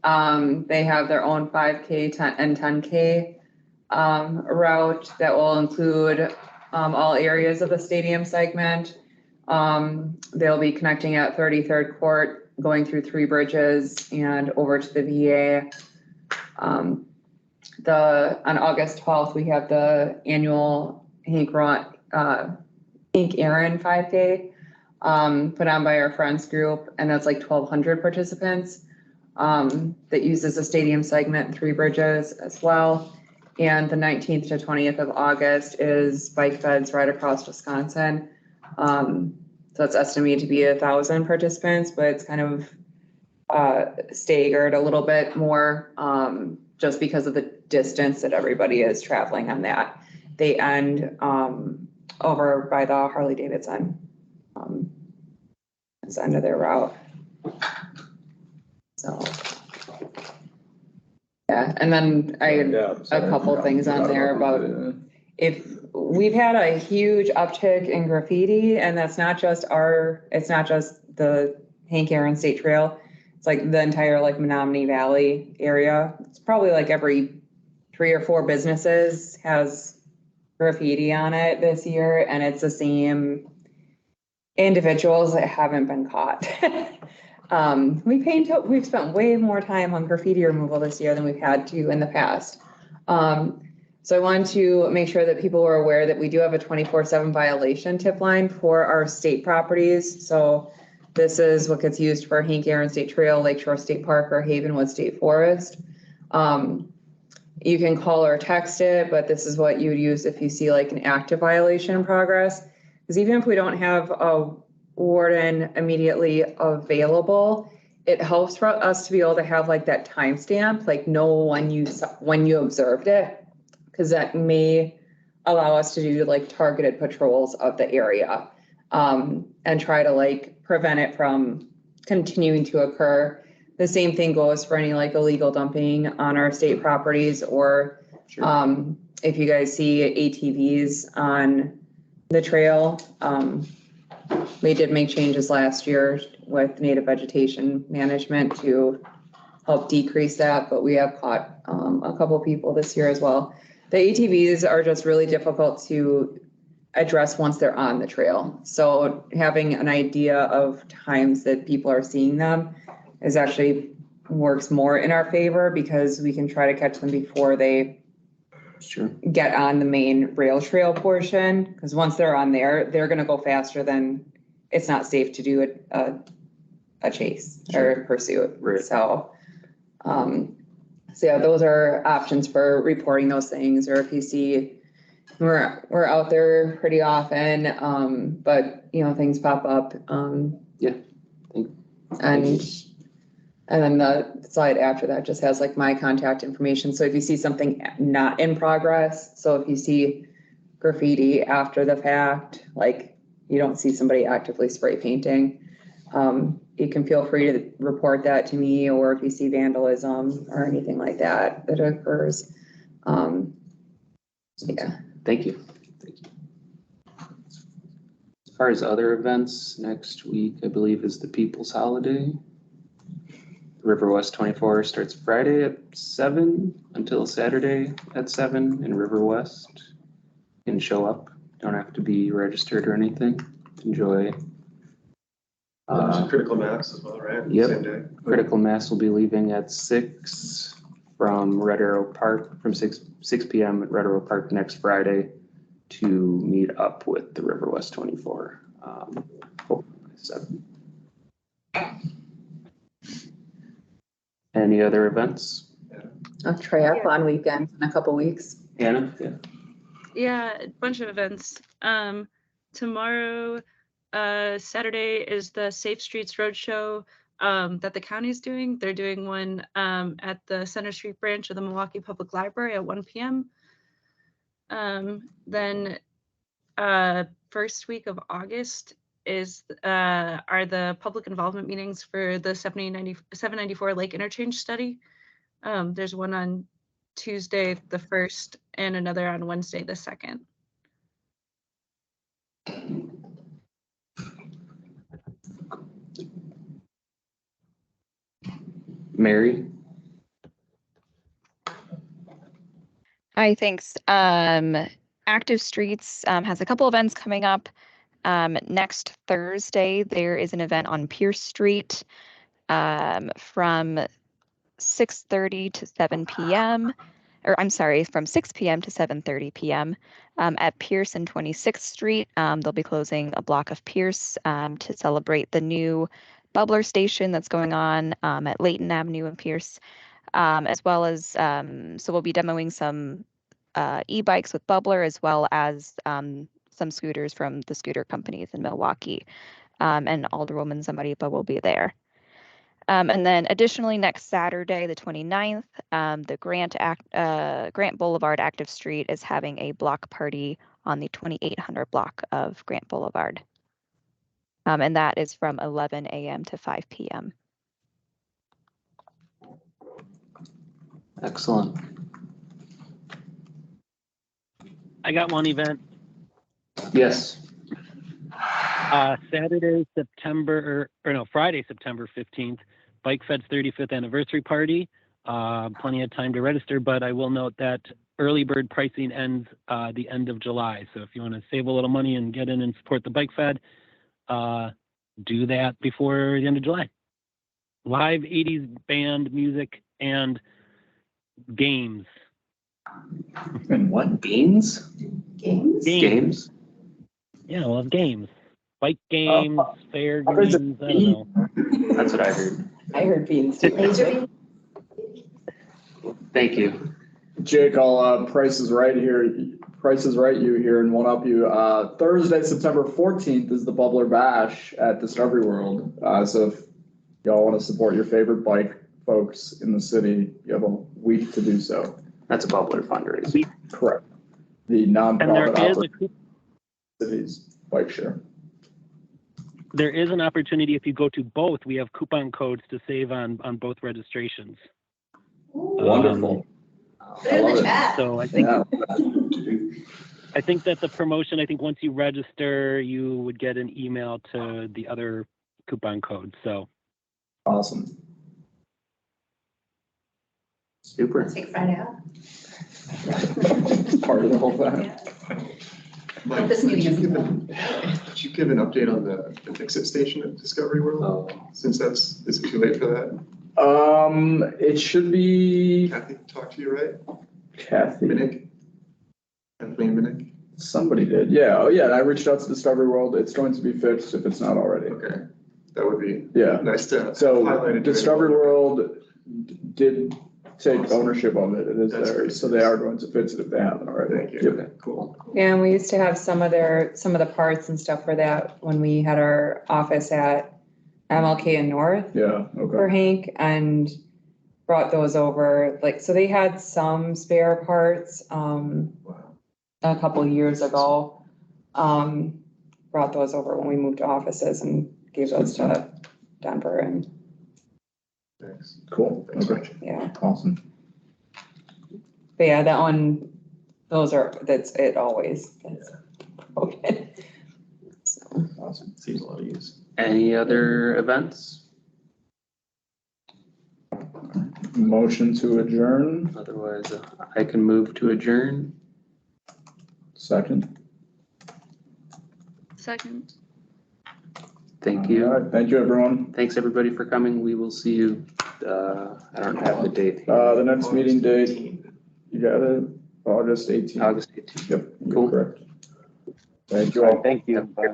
Speaker 4: They have their own 5K and 10K route that will include all areas of the stadium segment. They'll be connecting at 33rd Court, going through Three Bridges and over to the VA. On August 12th, we have the annual Hank Aaron 5K put on by our friends group, and that's like 1,200 participants that uses the stadium segment in Three Bridges as well. And the 19th to 20th of August is Bike Feds right across Wisconsin. So it's estimated to be 1,000 participants, but it's kind of staggered a little bit more just because of the distance that everybody is traveling on that. They end over by the Harley Davidson. It's the end of their route. So, yeah, and then I had a couple things on there about if we've had a huge uptick in graffiti, and that's not just it's not just the Hank Aaron State Trail. It's like the entire like Menominee Valley area. It's probably like every 3 or 4 businesses has graffiti on it this year, and it's the same individuals that haven't been caught. We've spent way more time on graffiti removal this year than we've had to in the past. So I wanted to make sure that people were aware that we do have a 24/7 violation tip line for our state properties. So this is what gets used for Hank Aaron State Trail, Lakeshore State Park, or Havenwood State Forest. You can call or text it, but this is what you would use if you see like an active violation in progress. Because even if we don't have a warden immediately available, it helps for us to be able to have like that timestamp, like know when you observed it, because that may allow us to do like targeted patrols of the area, and try to like prevent it from continuing to occur. The same thing goes for any like illegal dumping on our state properties, or if you guys see ATVs on the trail. We did make changes last year with native vegetation management to help decrease that, but we have caught a couple of people this year as well. The ATVs are just really difficult to address once they're on the trail. So having an idea of times that people are seeing them is actually works more in our favor, because we can try to catch them before they get on the main rail trail portion. Because once they're on there, they're going to go faster than it's not safe to do a chase or a pursuit.
Speaker 2: Right.
Speaker 4: So yeah, those are options for reporting those things. Or if you see, we're out there pretty often, but you know, things pop up. And then the slide after that just has like my contact information. So if you see something not in progress, so if you see graffiti after the fact, like you don't see somebody actively spray painting, you can feel free to report that to me, or if you see vandalism or anything like that that occurs. Yeah.
Speaker 2: Thank you. As far as other events, next week, I believe, is the People's Holiday. River West 24 starts Friday at 7 until Saturday at 7 in River West. You can show up, don't have to be registered or anything. Enjoy.
Speaker 11: Critical Mass as well, right?
Speaker 2: Yep.
Speaker 11: Same day.
Speaker 2: Critical Mass will be leaving at 6 from Red Arrow Park, from 6 p.m. at Red Arrow Park next Friday to meet up with the River West 24. 7. Any other events?
Speaker 4: A triathlon weekend in a couple weeks.
Speaker 2: Anna?
Speaker 3: Yeah, a bunch of events. Tomorrow, Saturday, is the Safe Streets Roadshow that the county is doing. They're doing one at the Center Street branch of the Milwaukee Public Library at 1 p.m. Then first week of August are the public involvement meetings for the 794 Lake Interchange Study. There's one on Tuesday the 1st and another on Wednesday the 2nd.
Speaker 2: Mary?
Speaker 14: Hi, thanks. Active Streets has a couple events coming up. Next Thursday, there is an event on Pierce Street from 6:30 to 7 p.m. Or I'm sorry, from 6 p.m. to 7:30 p.m. At Pierce and 26th Street. They'll be closing a block of Pierce to celebrate the new bubbler station that's going on at Layton Avenue and Pierce, as well as, so we'll be demoing some e-bikes with bubbler, as well as some scooters from the scooter companies in Milwaukee, and Alderwoman Zamaripa will be there. And then additionally, next Saturday, the 29th, the Grant Boulevard Active Street is having a block party on the 2800 block of Grant Boulevard. And that is from 11 a.m. to 5 p.m.
Speaker 2: Excellent.
Speaker 6: I got one event.
Speaker 2: Yes.
Speaker 6: Saturday, Friday, September 15th, Bike Fed's 35th anniversary party. Plenty of time to register, but I will note that early bird pricing ends the end of July. So if you want to save a little money and get in and support the Bike Fed, do that before the end of July. Live 80s band music and games.
Speaker 2: And what? Games?
Speaker 10: Games?
Speaker 6: Yeah, I love games. Bike games, fair games, I don't know.
Speaker 2: That's what I heard.
Speaker 4: I heard beans too.
Speaker 2: Thank you.
Speaker 1: Jake, I'll Price is Right you here and one up you. Thursday, September 14th is the Bubbler Bash at Discovery World. So if y'all want to support your favorite bike folks in the city, you have a week to do so.
Speaker 2: That's a bubbler fundraiser.
Speaker 1: Correct. the
Speaker 6: And
Speaker 1: nonprofit
Speaker 6: there is
Speaker 1: city's bike share.
Speaker 6: there is an opportunity if you go to both. We have coupon codes to save on both registrations.
Speaker 1: Wonderful.
Speaker 10: Put it in the chat.
Speaker 6: So I think
Speaker 1: Yeah.
Speaker 6: I think that the promotion, I think once you register, you would get an email to the other coupon codes. So
Speaker 1: Awesome.
Speaker 2: Super.
Speaker 10: Take Friday off.
Speaker 1: It's part of the whole thing.
Speaker 11: Mike,
Speaker 10: This meeting
Speaker 11: did
Speaker 10: is
Speaker 11: you give
Speaker 10: long.
Speaker 11: did you give an update on the Fix-It station at Discovery World? Since is it too late for that?
Speaker 1: It should be
Speaker 11: Kathy talked to you, right?
Speaker 1: Kathy.
Speaker 11: Minnick? Kathleen Minnick?
Speaker 1: Somebody did. Yeah. Oh, yeah. And I reached out to Discovery World. It's going to be fixed if it's not already.
Speaker 11: Okay, that would be
Speaker 1: Yeah.
Speaker 11: nice to
Speaker 1: So
Speaker 11: highlight it.
Speaker 1: Discovery World did take ownership of it. It is
Speaker 11: That's
Speaker 1: theirs,
Speaker 11: great.
Speaker 1: so they are going to fix it if they haven't already.
Speaker 11: Thank you.
Speaker 1: Yep.
Speaker 11: Okay, cool.
Speaker 4: Yeah, and we used to have some of the parts and stuff for that when we had our office at MLK and North
Speaker 1: Yeah.
Speaker 4: for
Speaker 1: Okay.
Speaker 4: Hank, and brought those over. Like, so they had some spare parts, a couple years ago. Brought those over when we moved to offices and gave those to Denver, and
Speaker 11: Thanks.
Speaker 1: Cool.
Speaker 11: Thanks,
Speaker 1: Okay.
Speaker 11: Mike.
Speaker 4: yeah.
Speaker 1: Awesome.
Speaker 4: But yeah, that one, that's it always. That's broken. So,
Speaker 1: Awesome.
Speaker 11: Seems a lot of use.
Speaker 2: Any other events?
Speaker 1: Motion to adjourn.
Speaker 2: Otherwise, I can move to adjourn.
Speaker 1: Second.
Speaker 3: Second.
Speaker 2: Thank
Speaker 1: All
Speaker 2: you.
Speaker 1: right. Thank you, everyone.
Speaker 2: Thanks, everybody, for coming. We will see you, I don't have the date.
Speaker 1: The next meeting date,
Speaker 11: 18th.
Speaker 1: you got it, August 18th.
Speaker 2: August 18th.
Speaker 1: Yep. You're
Speaker 2: Cool.
Speaker 1: correct. Thank you
Speaker 13: All
Speaker 1: all.
Speaker 13: right, thank you. Bye.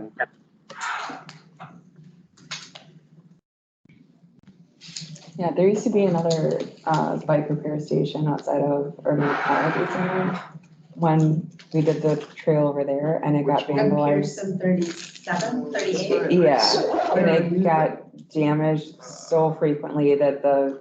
Speaker 4: yeah, there used to be another bike repair station outside of Urban College or somewhere when we did the trail over there, and it got
Speaker 10: And
Speaker 4: vandalized.
Speaker 10: Pearson 37, 38.
Speaker 4: Yeah, and it got damaged so frequently that the